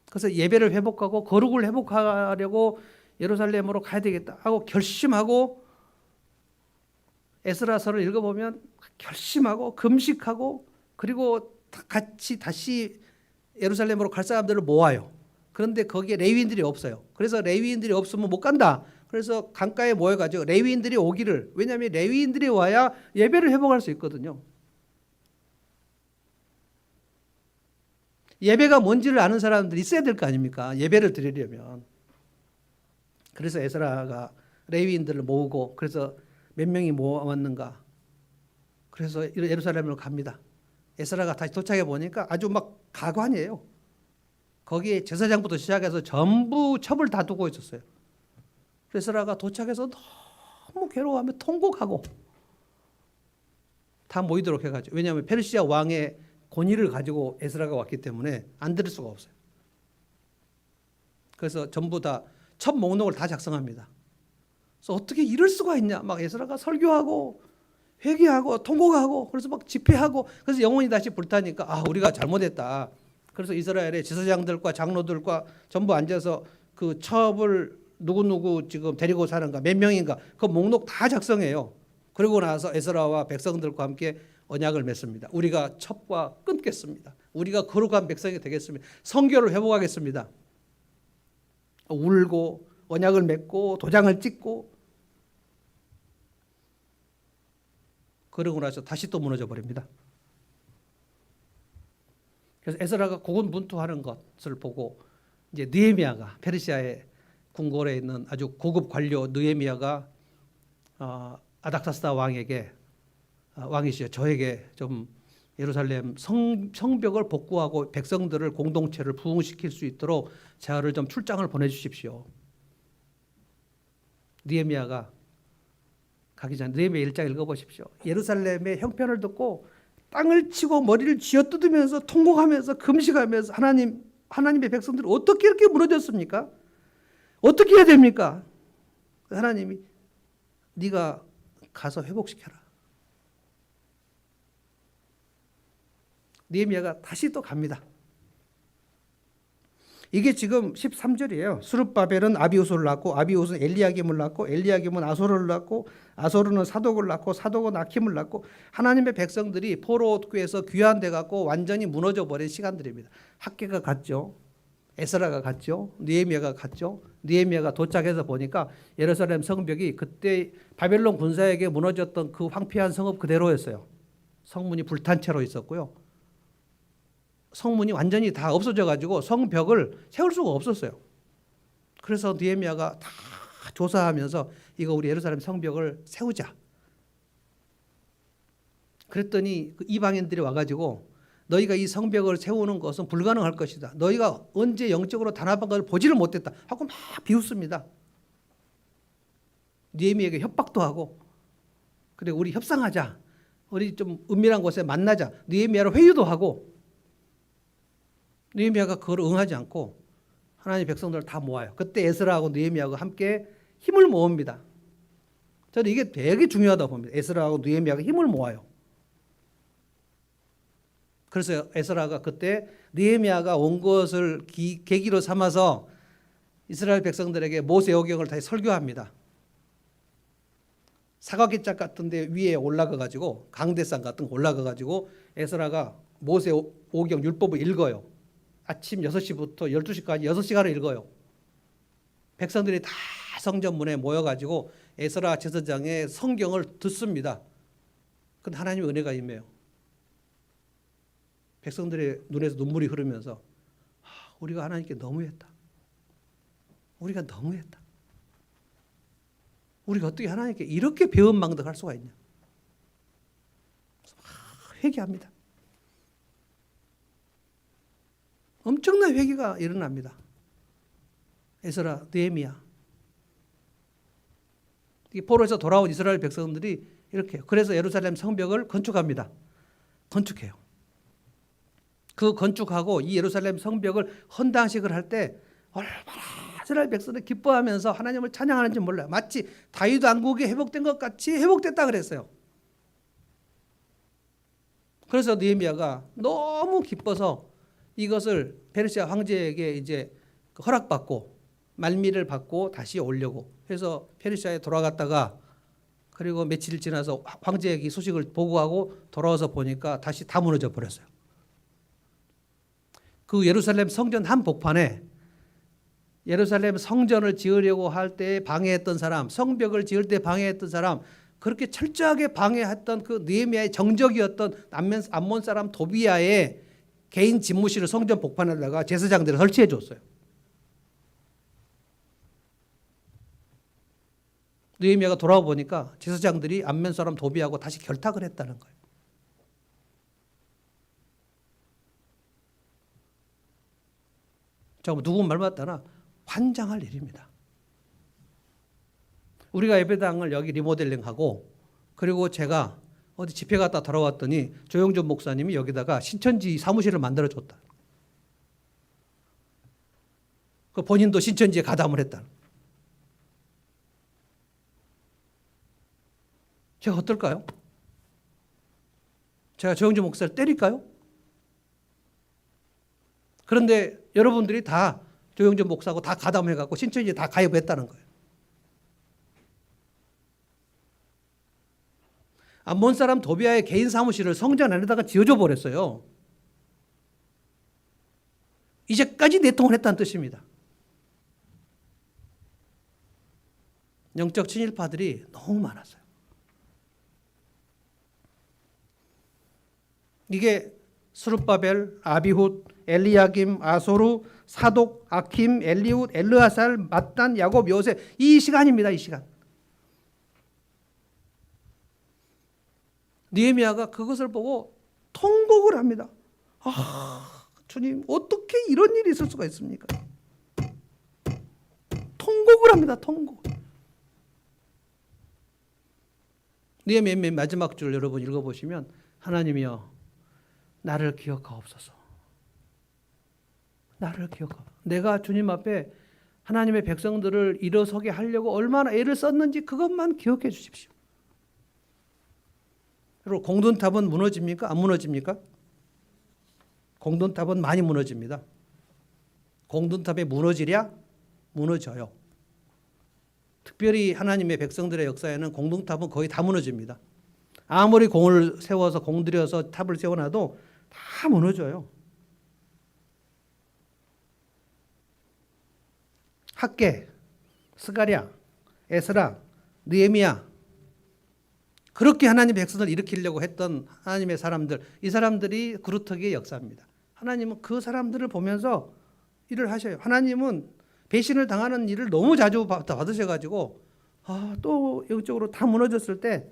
Speaker 1: 그래서 예배를 회복하고 거룩을 회복하려고 예루살렘으로 가야 되겠다 하고 결심하고 에스라서를 읽어보면 결심하고 금식하고 그리고 같이 다시 예루살렘으로 갈 사람들을 모아요. 그런데 거기에 레위인들이 없어요. 그래서 레위인들이 없으면 못 간다. 그래서 강가에 모여가지고 레위인들이 오기를, 왜냐하면 레위인들이 와야 예배를 회복할 수 있거든요. 예배가 뭔지를 아는 사람들이 있어야 될 거 아닙니까? 예배를 드리려면. 그래서 에스라가 레위인들을 모으고 그래서 몇 명이 모았는가. 그래서 예루살렘으로 갑니다. 에스라가 다시 도착해 보니까 아주 막 가관이에요. 거기에 제사장부터 시작해서 전부 첩을 다 두고 있었어요. 에스라가 도착해서 너무 괴로워하며 통곡하고 다 모이도록 해가지고, 왜냐하면 페르시아 왕의 권위를 가지고 에스라가 왔기 때문에 안 들을 수가 없어요. 그래서 전부 다 첩 목록을 다 작성합니다. 그래서 어떻게 이럴 수가 있냐, 막 에스라가 설교하고 회개하고 통곡하고 그래서 막 집회하고 그래서 영혼이 다시 불타니까 우리가 잘못했다. 그래서 이스라엘의 제사장들과 장로들과 전부 앉아서 그 첩을 누구누구 지금 데리고 사는가 몇 명인가 그 목록 다 작성해요. 그러고 나서 에스라와 백성들과 함께 언약을 맺습니다. 우리가 첩과 끊겠습니다. 우리가 거룩한 백성이 되겠습니다. 성결을 회복하겠습니다. 울고 언약을 맺고 도장을 찍고 그러고 나서 다시 또 무너져 버립니다. 그래서 에스라가 고군분투하는 것을 보고 이제 느헤미야가, 페르시아의 궁궐에 있는 아주 고급 관료 느헤미야가 아닥사스다 왕에게, 왕이시죠, 저에게 좀 예루살렘 성벽을 복구하고 백성들을 공동체를 부흥시킬 수 있도록 저를 좀 출장을 보내주십시오. 느헤미야가 가기 전에 느헤미야 1장 읽어보십시오. 예루살렘의 형편을 듣고 땅을 치고 머리를 쥐어뜯으면서 통곡하면서 금식하면서 하나님의 백성들이 어떻게 이렇게 무너졌습니까? 어떻게 해야 됩니까? 하나님이 네가 가서 회복시켜라. 느헤미야가 다시 또 갑니다. 이게 지금 13절이에요. 스룹바벨은 아비우스를 낳고 아비우스는 엘리야김을 낳고 엘리야김은 아소르를 낳고 아소르는 사독을 낳고 사독은 아킴을 낳고 하나님의 백성들이 포로교에서 귀환돼 갖고 완전히 무너져 버린 시간들입니다. 학개가 갔죠. 에스라가 갔죠. 느헤미야가 갔죠. 느헤미야가 도착해서 보니까 예루살렘 성벽이 그때 바벨론 군사에게 무너졌던 그 황폐한 성읍 그대로였어요. 성문이 불탄 채로 있었고요. 성문이 완전히 다 없어져 가지고 성벽을 세울 수가 없었어요. 그래서 느헤미야가 다 조사하면서 이거 우리 예루살렘 성벽을 세우자. 그랬더니 그 이방인들이 와가지고 너희가 이 성벽을 세우는 것은 불가능할 것이다. 너희가 언제 영적으로 단 한 번을 보지를 못했다 하고 막 비웃습니다. 느헤미야에게 협박도 하고, 그래 우리 협상하자. 우리 좀 은밀한 곳에 만나자. 느헤미야를 회유도 하고. 느헤미야가 그걸 응하지 않고 하나님의 백성들을 다 모아요. 그때 에스라하고 느헤미야가 함께 힘을 모읍니다. 저는 이게 되게 중요하다고 봅니다. 에스라하고 느헤미야가 힘을 모아요. 그래서 에스라가 그때 느헤미야가 온 것을 계기로 삼아서 이스라엘 백성들에게 모세오경을 다시 설교합니다. 사각기짝 같은 데 위에 올라가 가지고 강대상 같은 거 올라가 가지고 에스라가 모세오경 율법을 읽어요. 아침 6시부터 12시까지 6시간을 읽어요. 백성들이 다 성전문에 모여 가지고 에스라 제사장의 성경을 듣습니다. 근데 하나님의 은혜가 임해요. 백성들의 눈에서 눈물이 흐르면서 우리가 하나님께 너무했다. 우리가 너무했다. 우리가 어떻게 하나님께 이렇게 배은망덕할 수가 있냐. 회개합니다. 엄청난 회개가 일어납니다. 에스라, 느헤미야. 포로에서 돌아온 이스라엘 백성들이 이렇게 그래서 예루살렘 성벽을 건축합니다. 건축해요. 그 건축하고 이 예루살렘 성벽을 헌당식을 할 때 얼마나 이스라엘 백성들이 기뻐하면서 하나님을 찬양하는지 몰라요. 마치 다윗 왕국이 회복된 것 같이 회복됐다 그랬어요. 그래서 느헤미야가 너무 기뻐서 이것을 페르시아 황제에게 이제 허락받고 말미를 받고 다시 오려고 해서 페르시아에 돌아갔다가 그리고 며칠 지나서 황제에게 소식을 보고하고 돌아와서 보니까 다시 다 무너져 버렸어요. 그 예루살렘 성전 한복판에 예루살렘 성전을 지으려고 할 때 방해했던 사람, 성벽을 지을 때 방해했던 사람, 그렇게 철저하게 방해했던 그 느헤미야의 정적이었던 암몬 사람 도비야의 개인 집무실을 성전 복판에다가 제사장들을 설치해 줬어요. 느헤미야가 돌아와 보니까 제사장들이 암몬 사람 도비야하고 다시 결탁을 했다는 거예요. 잠깐만, 누구 말 맞다나 환장할 일입니다. 우리가 예배당을 여기 리모델링하고 그리고 제가 어디 집회 갔다 돌아왔더니 조영준 목사님이 여기다가 신천지 사무실을 만들어줬다. 그 본인도 신천지에 가담을 했다. 제가 어떨까요? 제가 조영준 목사를 때릴까요? 그런데 여러분들이 다 조영준 목사하고 다 가담해갖고 신천지에 다 가입했다는 거예요. 암몬 사람 도비야의 개인 사무실을 성전 안에다가 지어줘 버렸어요. 이제까지 내통을 했다는 뜻입니다. 영적 친일파들이 너무 많았어요. 이게 스룹바벨, 아비훗, 엘리야김, 아소루, 사독, 아킴, 엘리훗, 엘르아살, mat단, 야곱, 요셉, 이 시간입니다. 이 시간. 느헤미야가 그것을 보고 통곡을 합니다. 주님, 어떻게 이런 일이 있을 수가 있습니까? 통곡을 합니다. 통곡. 느헤미야 맨 마지막 줄 여러분 읽어보시면 하나님이여 나를 기억하옵소서. 나를 기억하옵소서. 내가 주님 앞에 하나님의 백성들을 일어서게 하려고 얼마나 애를 썼는지 그것만 기억해 주십시오. 그리고 공든탑은 무너집니까? 안 무너집니까? 공든탑은 많이 무너집니다. 공든탑이 무너지랴? 무너져요. 특별히 하나님의 백성들의 역사에는 공든탑은 거의 다 무너집니다. 아무리 공을 세워서 공들여서 탑을 세워놔도 다 무너져요. 학개, 스가랴, 에스라, 느헤미야 그렇게 하나님의 백성을 일으키려고 했던 하나님의 사람들, 이 사람들이 그루터기의 역사입니다. 하나님은 그 사람들을 보면서 일을 하셔요. 하나님은 배신을 당하는 일을 너무 자주 받으셔가지고 또 영적으로 다 무너졌을 때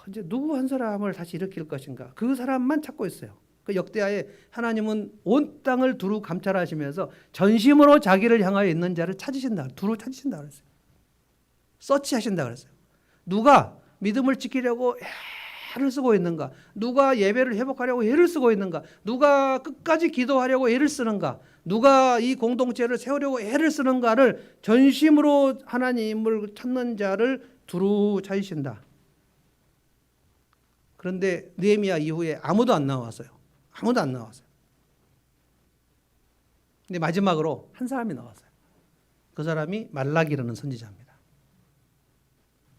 Speaker 1: 이제 누구 한 사람을 다시 일으킬 것인가 그 사람만 찾고 있어요. 그 역대하에 하나님은 온 땅을 두루 감찰하시면서 전심으로 자기를 향하여 있는 자를 찾으신다. 두루 찾으신다 그랬어요. 서치하신다 그랬어요. 누가 믿음을 지키려고 애를 쓰고 있는가? 누가 예배를 회복하려고 애를 쓰고 있는가? 누가 끝까지 기도하려고 애를 쓰는가? 누가 이 공동체를 세우려고 애를 쓰는가를 전심으로 하나님을 찾는 자를 두루 찾으신다. 그런데 느헤미야 이후에 아무도 안 나왔어요. 아무도 안 나왔어요. 근데 마지막으로 한 사람이 나왔어요. 그 사람이 말라기라는 선지자입니다.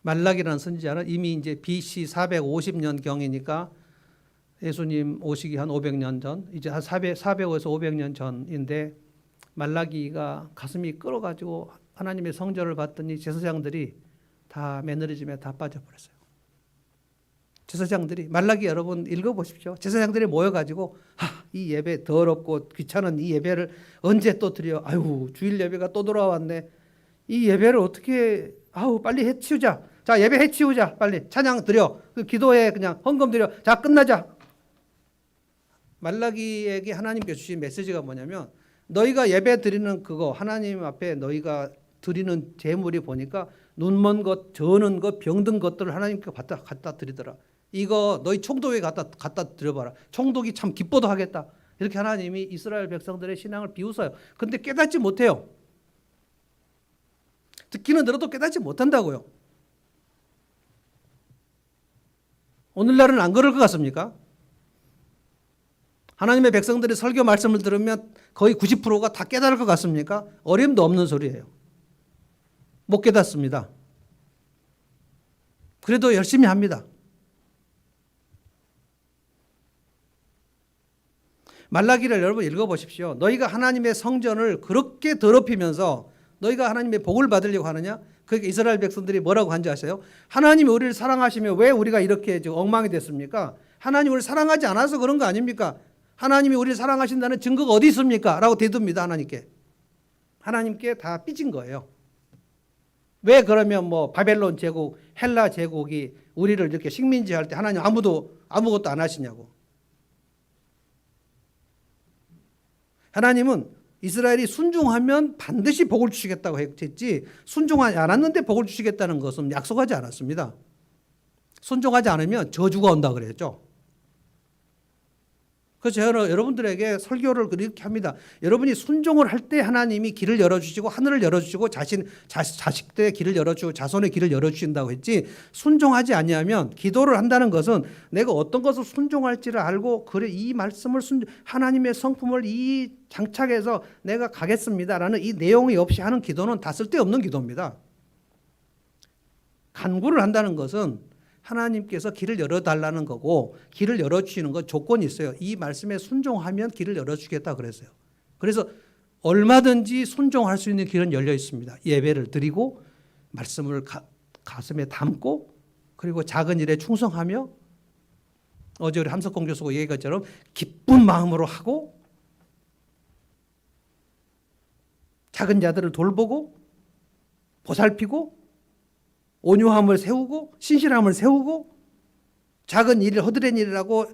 Speaker 1: 말라기라는 선지자는 이미 이제 BC 450년 경이니까 예수님 오시기 한 500년 전, 이제 한 400에서 500년 전인데 말라기가 가슴이 끓어가지고 하나님의 성전을 봤더니 제사장들이 다 매너리즘에 다 빠져버렸어요. 제사장들이 말라기 여러분 읽어보십시오. 제사장들이 모여가지고 이 예배 더럽고 귀찮은 이 예배를 언제 또 드려? 아유 주일 예배가 또 돌아왔네. 이 예배를 어떻게 빨리 해치우자. 자 예배 해치우자. 빨리 찬양 드려. 그 기도해 그냥 헌금 드려. 자 끝나자. 말라기에게 하나님께서 주신 메시지가 뭐냐면 너희가 예배 드리는 그거 하나님 앞에 너희가 드리는 제물이 보니까 눈먼 것, 저는 것, 병든 것들을 하나님께 갖다 드리더라. 이거 너희 총독에 갖다 드려봐라. 총독이 참 기뻐도 하겠다. 이렇게 하나님이 이스라엘 백성들의 신앙을 비웃어요. 근데 깨닫지 못해요. 듣기는 들어도 깨닫지 못한다고요. 오늘날은 안 그럴 것 같습니까? 하나님의 백성들이 설교 말씀을 들으면 거의 90%가 다 깨달을 것 같습니까? 어림도 없는 소리예요. 못 깨닫습니다. 그래도 열심히 합니다. 말라기를 여러분 읽어보십시오. 너희가 하나님의 성전을 그렇게 더럽히면서 너희가 하나님의 복을 받으려고 하느냐? 그러니까 이스라엘 백성들이 뭐라고 한지 아세요? 하나님이 우리를 사랑하시며 왜 우리가 이렇게 지금 엉망이 됐습니까? 하나님 우리를 사랑하지 않아서 그런 거 아닙니까? 하나님이 우리를 사랑하신다는 증거가 어디 있습니까? 라고 대듭니다. 하나님께. 하나님께 다 삐진 거예요. 왜 그러면 뭐 바벨론 제국, 헬라 제국이 우리를 이렇게 식민지할 때 하나님 아무것도 안 하시냐고. 하나님은 이스라엘이 순종하면 반드시 복을 주시겠다고 했지 순종하지 않았는데 복을 주시겠다는 것은 약속하지 않았습니다. 순종하지 않으면 저주가 온다 그랬죠. 그래서 제가 여러분들에게 설교를 이렇게 합니다. 여러분이 순종을 할 때 하나님이 길을 열어주시고 하늘을 열어주시고 자식들의 길을 열어주고 자손의 길을 열어주신다고 했지 순종하지 아니하면 기도를 한다는 것은 내가 어떤 것을 순종할지를 알고 그래 이 말씀을 하나님의 성품을 이 장착해서 내가 가겠습니다라는 이 내용이 없이 하는 기도는 다 쓸데없는 기도입니다. 간구를 한다는 것은 하나님께서 길을 열어달라는 거고 길을 열어주시는 건 조건이 있어요. 이 말씀에 순종하면 길을 열어주겠다 그랬어요. 그래서 얼마든지 순종할 수 있는 길은 열려 있습니다. 예배를 드리고 말씀을 가슴에 담고 그리고 작은 일에 충성하며 어제 우리 함석공 교수가 얘기한 것처럼 기쁜 마음으로 하고 작은 자들을 돌보고 보살피고 온유함을 세우고 신실함을 세우고 작은 일을 허드렛 일이라고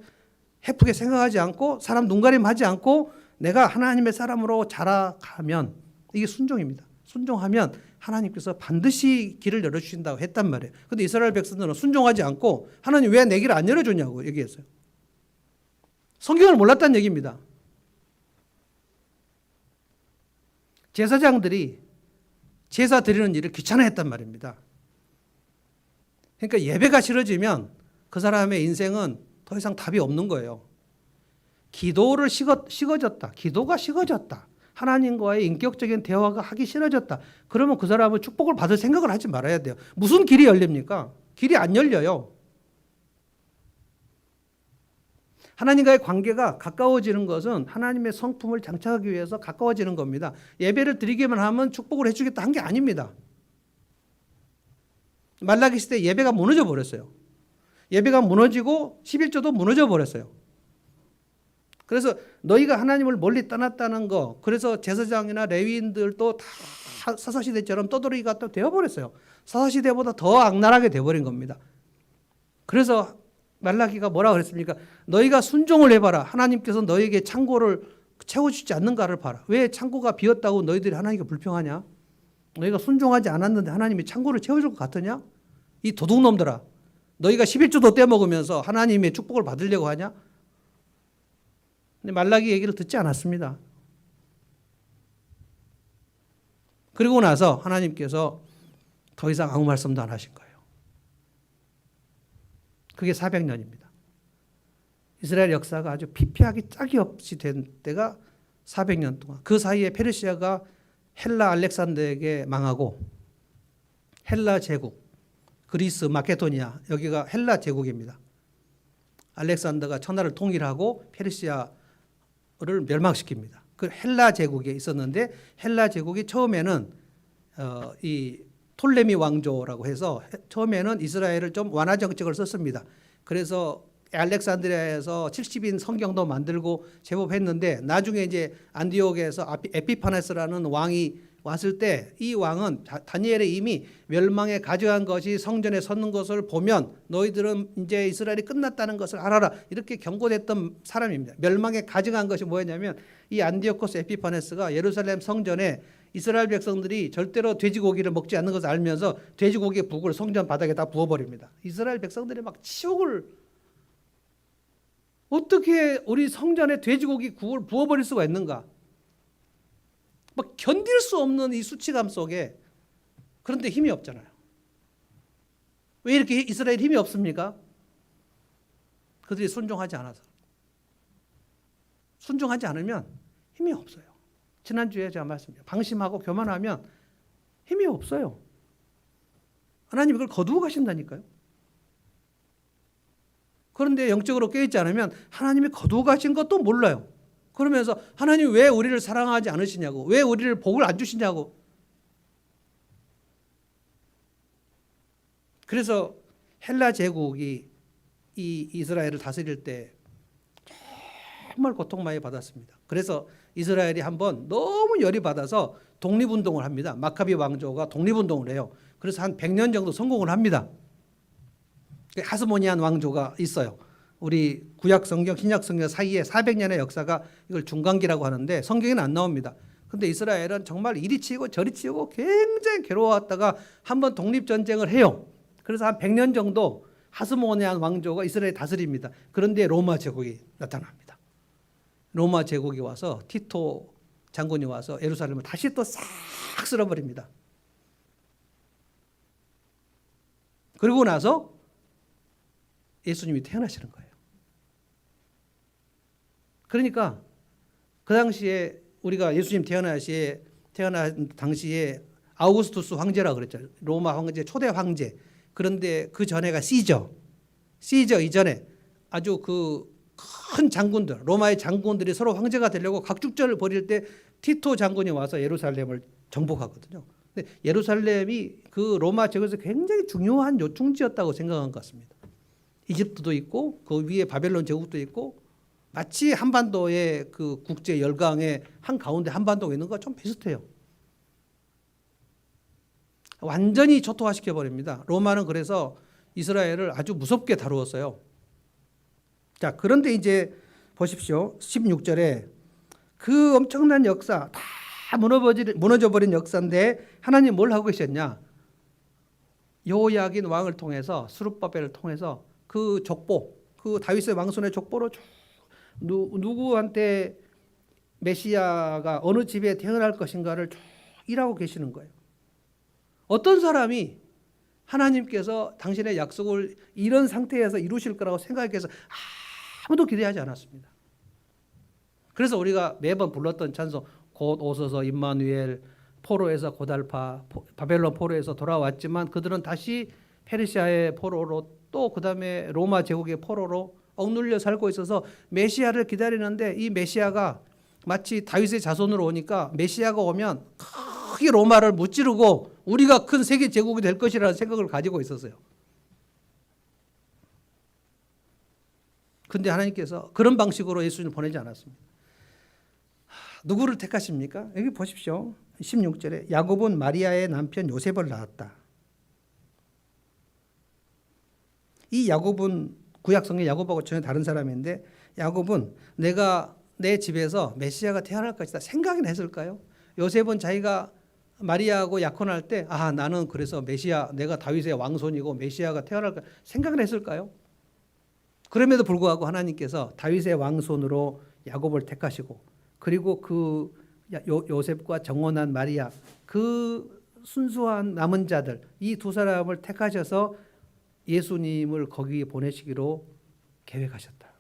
Speaker 1: 해프게 생각하지 않고 사람 눈가림하지 않고 내가 하나님의 사람으로 자라가면 이게 순종입니다. 순종하면 하나님께서 반드시 길을 열어주신다고 했단 말이에요. 그런데 이스라엘 백성들은 순종하지 않고 하나님 왜 내 길을 안 열어주냐고 얘기했어요. 성경을 몰랐다는 얘기입니다. 제사장들이 제사 드리는 일을 귀찮아했단 말입니다. 그러니까 예배가 싫어지면 그 사람의 인생은 더 이상 답이 없는 거예요. 기도를 식어졌다. 기도가 식어졌다. 하나님과의 인격적인 대화가 하기 싫어졌다. 그러면 그 사람은 축복을 받을 생각을 하지 말아야 돼요. 무슨 길이 열립니까? 길이 안 열려요. 하나님과의 관계가 가까워지는 것은 하나님의 성품을 장착하기 위해서 가까워지는 겁니다. 예배를 드리기만 하면 축복을 해주겠다 한 게 아닙니다. 말라기 시대 예배가 무너져 버렸어요. 예배가 무너지고 11조도 무너져 버렸어요. 그래서 너희가 하나님을 멀리 떠났다는 거, 그래서 제사장이나 레위인들도 다 사사시대처럼 떠돌이가 또 되어버렸어요. 사사시대보다 더 악랄하게 되어버린 겁니다. 그래서 말라기가 뭐라고 그랬습니까? 너희가 순종을 해봐라. 하나님께서 너희에게 창고를 채워주지 않는가를 봐라. 왜 창고가 비었다고 너희들이 하나님께 불평하냐? 너희가 순종하지 않았는데 하나님이 창고를 채워줄 것 같으냐? 이 도둑놈들아. 너희가 11조도 떼먹으면서 하나님의 축복을 받으려고 하냐? 근데 말라기 얘기를 듣지 않았습니다. 그리고 나서 하나님께서 더 이상 아무 말씀도 안 하신 거예요. 그게 400년입니다. 이스라엘 역사가 아주 피폐하기 짝이 없이 된 때가 400년 동안. 그 사이에 페르시아가 헬라 알렉산더에게 망하고 헬라 제국, 그리스, 마케도니아 여기가 헬라 제국입니다. 알렉산더가 천하를 통일하고 페르시아를 멸망시킵니다. 그 헬라 제국에 있었는데 헬라 제국이 처음에는 이 톨레미 왕조라고 해서 처음에는 이스라엘을 좀 완화 정책을 썼습니다. 그래서 알렉산드리아에서 70인 성경도 만들고 제법 했는데 나중에 이제 안디옥에서 에피파네스라는 왕이 왔을 때 이 왕은 다니엘이 이미 멸망에 가져간 것이 성전에 섰는 것을 보면 너희들은 이제 이스라엘이 끝났다는 것을 알아라 이렇게 경고됐던 사람입니다. 멸망에 가져간 것이 뭐였냐면 이 안디오코스 에피파네스가 예루살렘 성전에 이스라엘 백성들이 절대로 돼지고기를 먹지 않는 것을 알면서 돼지고기의 북을 성전 바닥에다 부어버립니다. 이스라엘 백성들이 막 치욕을 어떻게 우리 성전에 돼지고기 국을 부어버릴 수가 있는가? 막 견딜 수 없는 이 수치감 속에 그런데 힘이 없잖아요. 왜 이렇게 이스라엘 힘이 없습니까? 그들이 순종하지 않아서. 순종하지 않으면 힘이 없어요. 지난주에 제가 말씀드렸죠. 방심하고 교만하면 힘이 없어요. 하나님이 그걸 거두어 가신다니까요. 그런데 영적으로 깨어있지 않으면 하나님이 거두어 가신 것도 몰라요. 그러면서 하나님 왜 우리를 사랑하지 않으시냐고, 왜 우리를 복을 안 주시냐고. 그래서 헬라 제국이 이 이스라엘을 다스릴 때 정말 고통 많이 받았습니다. 그래서 이스라엘이 한번 너무 열이 받아서 독립운동을 합니다. 마카비 왕조가 독립운동을 해요. 그래서 한 100년 정도 성공을 합니다. 하스모니안 왕조가 있어요. 우리 구약 성경, 신약 성경 사이에 400년의 역사가 이걸 중간기라고 하는데 성경에는 안 나옵니다. 근데 이스라엘은 정말 이리 치고 저리 치고 굉장히 괴로워왔다가 한번 독립전쟁을 해요. 그래서 한 100년 정도 하스모니안 왕조가 이스라엘 다스립니다. 그런데 로마 제국이 나타납니다. 로마 제국이 와서 티토 장군이 와서 예루살렘을 다시 또 싹 쓸어버립니다. 그리고 나서 예수님이 태어나시는 거예요. 그러니까 그 당시에 우리가 예수님 태어난 당시에 아우구스투스 황제라고 그랬죠. 로마 황제, 초대 황제. 그런데 그 전에가 시저 이전에 아주 그 큰 장군들, 로마의 장군들이 서로 황제가 되려고 각축전을 벌일 때 티토 장군이 와서 예루살렘을 정복하거든요. 근데 예루살렘이 그 로마 제국에서 굉장히 중요한 요충지였다고 생각한 것 같습니다. 이집트도 있고 그 위에 바벨론 제국도 있고 마치 한반도의 그 국제 열강의 한 가운데 한반도가 있는 것과 좀 비슷해요. 완전히 초토화시켜 버립니다. 로마는 그래서 이스라엘을 아주 무섭게 다루었어요. 자, 그런데 이제 보십시오. 16절에 그 엄청난 역사 다 무너져버린 역사인데 하나님 뭘 하고 계셨냐? 여호야긴 왕을 통해서 스룹바벨을 통해서 그 족보, 그 다윗의 왕손의 족보로 누구한테 메시아가 어느 집에 태어날 것인가를 쭉 일하고 계시는 거예요. 어떤 사람이 하나님께서 당신의 약속을 이런 상태에서 이루실 거라고 생각해서 아무도 기대하지 않았습니다. 그래서 우리가 매번 불렀던 찬송 곧 오소서 임마누엘, 포로에서 고달파, 바벨론 포로에서 돌아왔지만 그들은 다시 페르시아의 포로로 또 그다음에 로마 제국의 포로로 억눌려 살고 있어서 메시아를 기다리는데 이 메시아가 마치 다윗의 자손으로 오니까 메시아가 오면 크게 로마를 무찌르고 우리가 큰 세계 제국이 될 것이라는 생각을 가지고 있었어요. 근데 하나님께서 그런 방식으로 예수님을 보내지 않았습니다. 누구를 택하십니까? 여기 보십시오. 16절에 야곱은 마리아의 남편 요셉을 낳았다. 이 야곱은 구약 성경 야곱하고 전혀 다른 사람인데 야곱은 내가 내 집에서 메시아가 태어날 것이다 생각이나 했을까요? 요셉은 자기가 마리아하고 약혼할 때 나는 그래서 메시아, 내가 다윗의 왕손이고 메시아가 태어날까 생각을 했을까요? 그럼에도 불구하고 하나님께서 다윗의 왕손으로 야곱을 택하시고 그리고 그 요셉과 정혼한 마리아, 그 순수한 남은 자들, 이 두 사람을 택하셔서 예수님을 거기에 보내시기로 계획하셨다.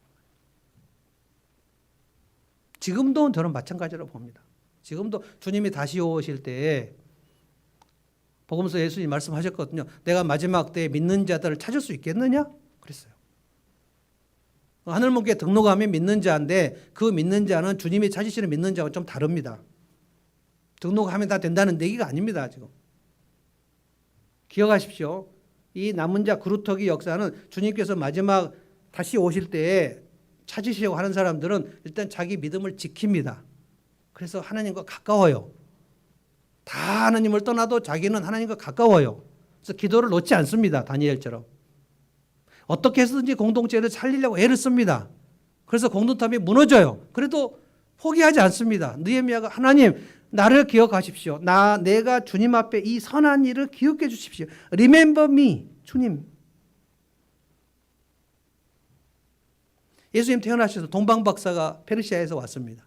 Speaker 1: 지금도 저는 마찬가지로 봅니다. 지금도 주님이 다시 오실 때에 복음서 예수님 말씀하셨거든요. 내가 마지막 때에 믿는 자들을 찾을 수 있겠느냐? 그랬어요. 하늘문교에 등록하면 믿는 자인데 그 믿는 자는 주님이 찾으시는 믿는 자와 좀 다릅니다. 등록하면 다 된다는 얘기가 아닙니다. 지금 기억하십시오. 이 남은 자 그루터기 역사는 주님께서 마지막 다시 오실 때에 찾으시려고 하는 사람들은 일단 자기 믿음을 지킵니다. 그래서 하나님과 가까워요. 다 하나님을 떠나도 자기는 하나님과 가까워요. 그래서 기도를 놓지 않습니다. 다니엘처럼. 어떻게 해서든지 공동체를 살리려고 애를 씁니다. 그래서 공동탑이 무너져요. 그래도 포기하지 않습니다. 느헤미야가 하나님 나를 기억하십시오. 내가 주님 앞에 이 선한 일을 기억해 주십시오. Remember me. 주님. 예수님 태어나셔서 동방박사가 페르시아에서 왔습니다.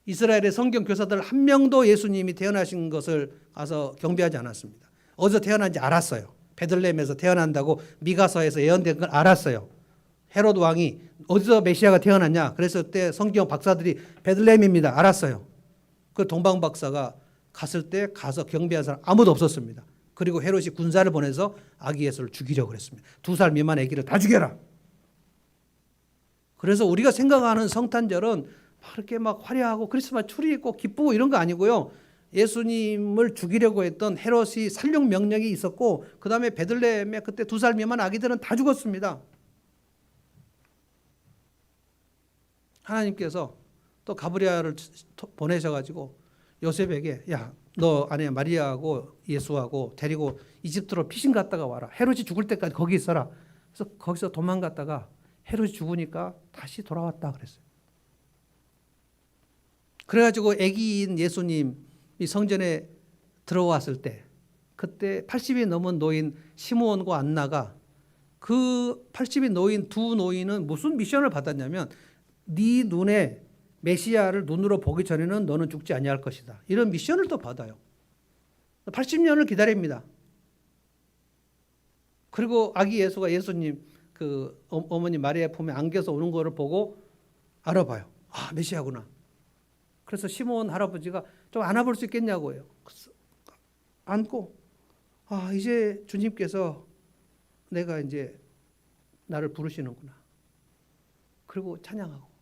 Speaker 1: 이스라엘의 성경 교사들 한 명도 예수님이 태어나신 것을 가서 경배하지 않았습니다. 어디서 태어난지 알았어요. 베들레헴에서 태어난다고 미가서에서 예언된 걸 알았어요. 헤롯 왕이 어디서 메시아가 태어났냐? 그래서 그때 성경 박사들이 베들레헴입니다. 알았어요. 그 동방 박사가 갔을 때 가서 경배한 사람 아무도 없었습니다. 그리고 헤롯이 군사를 보내서 아기 예수를 죽이려고 그랬습니다. 2살 미만 아기를 다 죽여라. 그래서 우리가 생각하는 성탄절은 그렇게 막 화려하고 크리스마스 추리 있고 기쁘고 이런 거 아니고요. 예수님을 죽이려고 했던 헤롯이 살육 명령이 있었고 그 다음에 베들레헴에 그때 2살 미만 아기들은 다 죽었습니다. 하나님께서 또 가브리엘을 보내셔가지고 요셉에게 너 아내 마리아하고 예수하고 데리고 이집트로 피신 갔다가 와라. 헤롯이 죽을 때까지 거기 있어라. 그래서 거기서 도망갔다가 헤롯이 죽으니까 다시 돌아왔다 그랬어요. 그래가지고 아기인 예수님이 성전에 들어왔을 때 그때 80이 넘은 노인 시므온과 안나가 그 80이 노인 두 노인은 무슨 미션을 받았냐면 네 눈에 메시아를 눈으로 보기 전에는 너는 죽지 아니할 것이다. 이런 미션을 또 받아요. 80년을 기다립니다. 그리고 아기 예수가 예수님 그 어머니 마리아 품에 안겨서 오는 거를 보고 알아봐요. 메시아구나. 그래서 시몬 할아버지가 좀 안아볼 수 있겠냐고 해요. 안고 이제 주님께서 내가 이제 나를 부르시는구나. 그리고 찬양하고.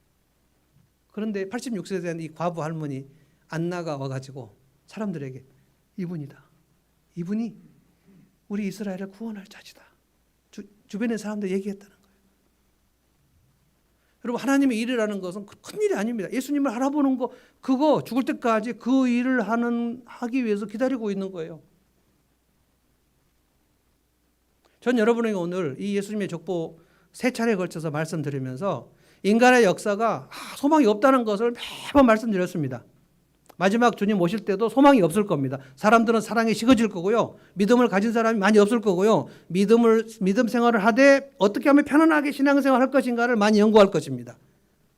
Speaker 1: 그런데 86세에 대한 이 과부 할머니 안나가 와가지고 사람들에게 이분이다. 이분이 우리 이스라엘을 구원할 자지다. 주변의 사람들 얘기했다는 거예요. 여러분 하나님의 일이라는 것은 큰 일이 아닙니다. 예수님을 알아보는 거 그거 죽을 때까지 그 일을 하기 위해서 기다리고 있는 거예요. 전 여러분에게 오늘 이 예수님의 족보 3차례에 걸쳐서 말씀드리면서 인간의 역사가 소망이 없다는 것을 매번 말씀드렸습니다. 마지막 주님 오실 때도 소망이 없을 겁니다. 사람들은 사랑이 식어질 거고요. 믿음을 가진 사람이 많이 없을 거고요. 믿음 생활을 하되 어떻게 하면 편안하게 신앙생활을 할 것인가를 많이 연구할 것입니다.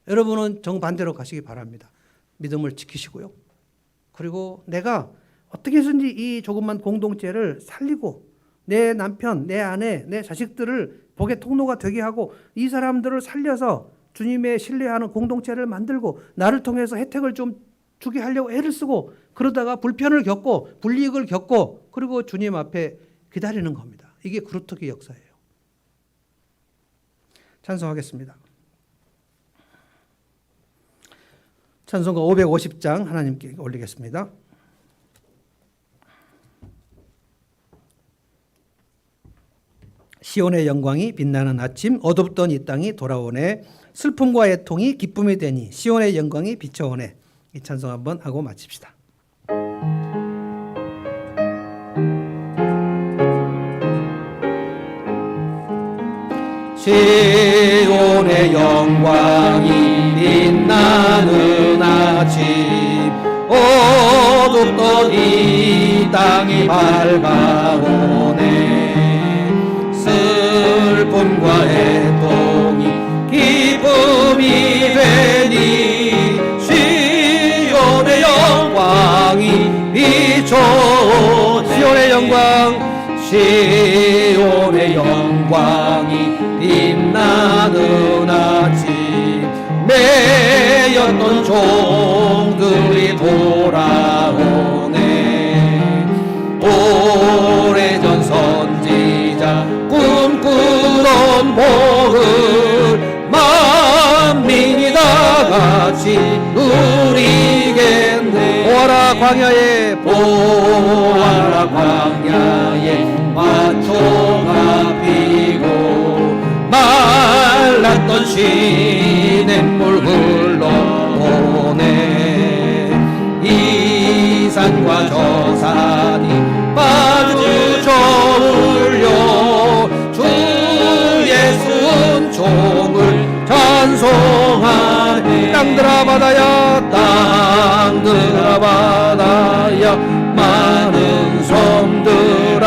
Speaker 1: 여러분은 정반대로 가시기 바랍니다. 믿음을 지키시고요. 그리고 내가 어떻게 해서든지 이 조그만 공동체를 살리고 내 남편, 내 아내, 내 자식들을 복의 통로가 되게 하고 이 사람들을 살려서 주님의 신뢰하는 공동체를 만들고 나를 통해서 혜택을 좀 주게 하려고 애를 쓰고 그러다가 불편을 겪고 불이익을 겪고 그리고 주님 앞에 기다리는 겁니다. 이게 그루터기 역사예요. 찬송하겠습니다. 찬송가 550장 하나님께 올리겠습니다. 시온의 영광이 빛나는 아침 어둡던 이 땅이 돌아오네 슬픔과 애통이 기쁨이 되니 시온의 영광이 비춰오네. 이 찬송 한번 하고 마칩시다. 시온의 영광이 빛나는 아침 더욱더 이 땅이 밝아오네. 슬픔과 애통이 기쁨이 되니 시온의 영광이 비춰오네. 시온의 영광, 시온의 영광이 빛나는 아침, 매였던 종들이 돌아오네. 오래전 선지자 꿈꾸던 복을 만민이 다같이 누리겠네. 보아라 광야에, 보아라 광야에 화초가 피고 말랐던 시냇물 흘러오네. 이 산과 저 산이 마주 저울려 주 예수 은총을 찬송하네. 땅들아 바다야, 땅들아 바다야, 많은 섬들아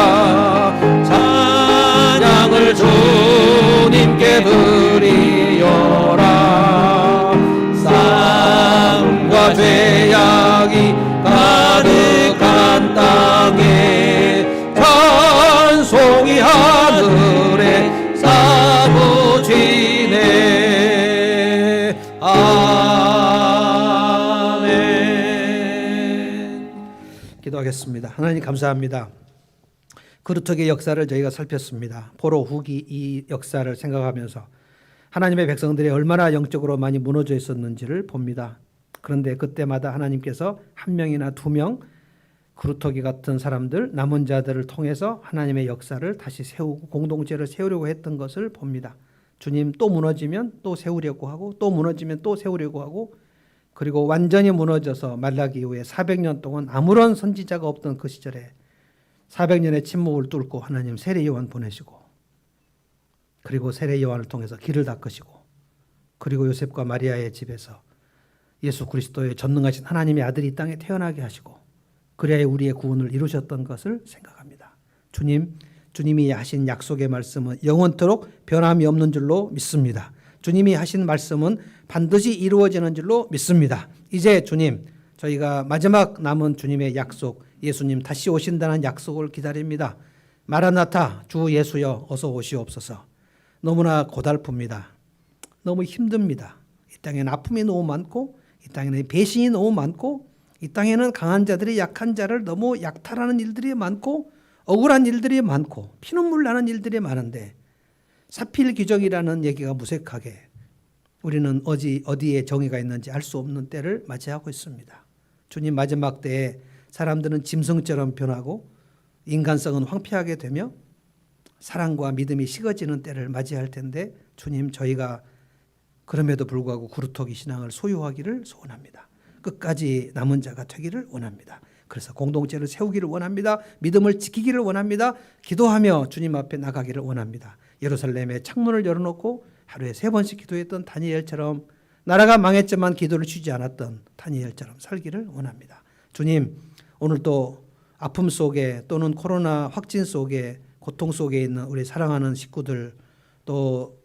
Speaker 1: 찬양을 주님께 드리어라. 싸움과 죄악이 가득한 땅에 찬송이 하늘에 사부지네. 아멘. 기도하겠습니다. 하나님 감사합니다. 그루터기의 역사를 저희가 살폈습니다. 포로 후기 이 역사를 생각하면서 하나님의 백성들이 얼마나 영적으로 많이 무너져 있었는지를 봅니다. 그런데 그때마다 하나님께서 한 명이나 두 명 그루터기 같은 사람들, 남은 자들을 통해서 하나님의 역사를 다시 세우고 공동체를 세우려고 했던 것을 봅니다. 주님 또 무너지면 또 세우려고 하고, 또 무너지면 또 세우려고 하고, 그리고 완전히 무너져서 말라기 이후에 400년 동안 아무런 선지자가 없던 그 시절에 400년의 침묵을 뚫고 하나님 세례 요한 보내시고, 그리고 세례 요한을 통해서 길을 닦으시고, 그리고 요셉과 마리아의 집에서 예수 그리스도의 전능하신 하나님의 아들이 이 땅에 태어나게 하시고, 그래야 우리의 구원을 이루셨던 것을 생각합니다. 주님이 하신 약속의 말씀은 영원토록 변함이 없는 줄로 믿습니다. 주님이 하신 말씀은 반드시 이루어지는 줄로 믿습니다. 이제 주님, 저희가 마지막 남은 주님의 약속, 예수님 다시 오신다는 약속을 기다립니다. 마라나타, 주 예수여 어서 오시옵소서. 너무나 고달픕니다. 너무 힘듭니다. 이 땅에는 아픔이 너무 많고, 이 땅에는 배신이 너무 많고, 이 땅에는 강한 자들이 약한 자를 너무 약탈하는 일들이 많고, 억울한 일들이 많고, 피눈물 나는 일들이 많은데, 사필귀정이라는 얘기가 무색하게 우리는 어디에 정의가 있는지 알 수 없는 때를 맞이하고 있습니다. 주님 마지막 때에 사람들은 짐승처럼 변하고 인간성은 황폐하게 되며 사랑과 믿음이 식어지는 때를 맞이할 텐데, 주님 저희가 그럼에도 불구하고 그루터기 신앙을 소유하기를 소원합니다. 끝까지 남은 자가 되기를 원합니다. 그래서 공동체를 세우기를 원합니다. 믿음을 지키기를 원합니다. 기도하며 주님 앞에 나가기를 원합니다. 예루살렘에 창문을 열어놓고 하루에 3번씩 기도했던 다니엘처럼, 나라가 망했지만 기도를 쉬지 않았던 다니엘처럼 살기를 원합니다. 주님, 오늘도 아픔 속에 또는 코로나 확진 속에 고통 속에 있는 우리 사랑하는 식구들, 또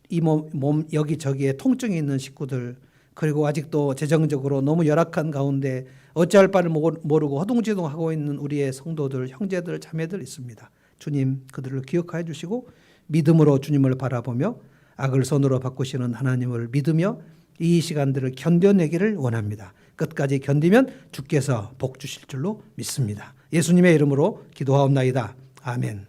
Speaker 1: 이 몸 여기저기에 통증이 있는 식구들, 그리고 아직도 재정적으로 너무 열악한 가운데 어찌할 바를 모르고 허둥지둥하고 있는 우리의 성도들, 형제들, 자매들 있습니다. 주님 그들을 기억하여 주시고 믿음으로 주님을 바라보며 악을 선으로 바꾸시는 하나님을 믿으며 이 시간들을 견뎌내기를 원합니다. 끝까지 견디면 주께서 복 주실 줄로 믿습니다. 예수님의 이름으로 기도하옵나이다. 아멘.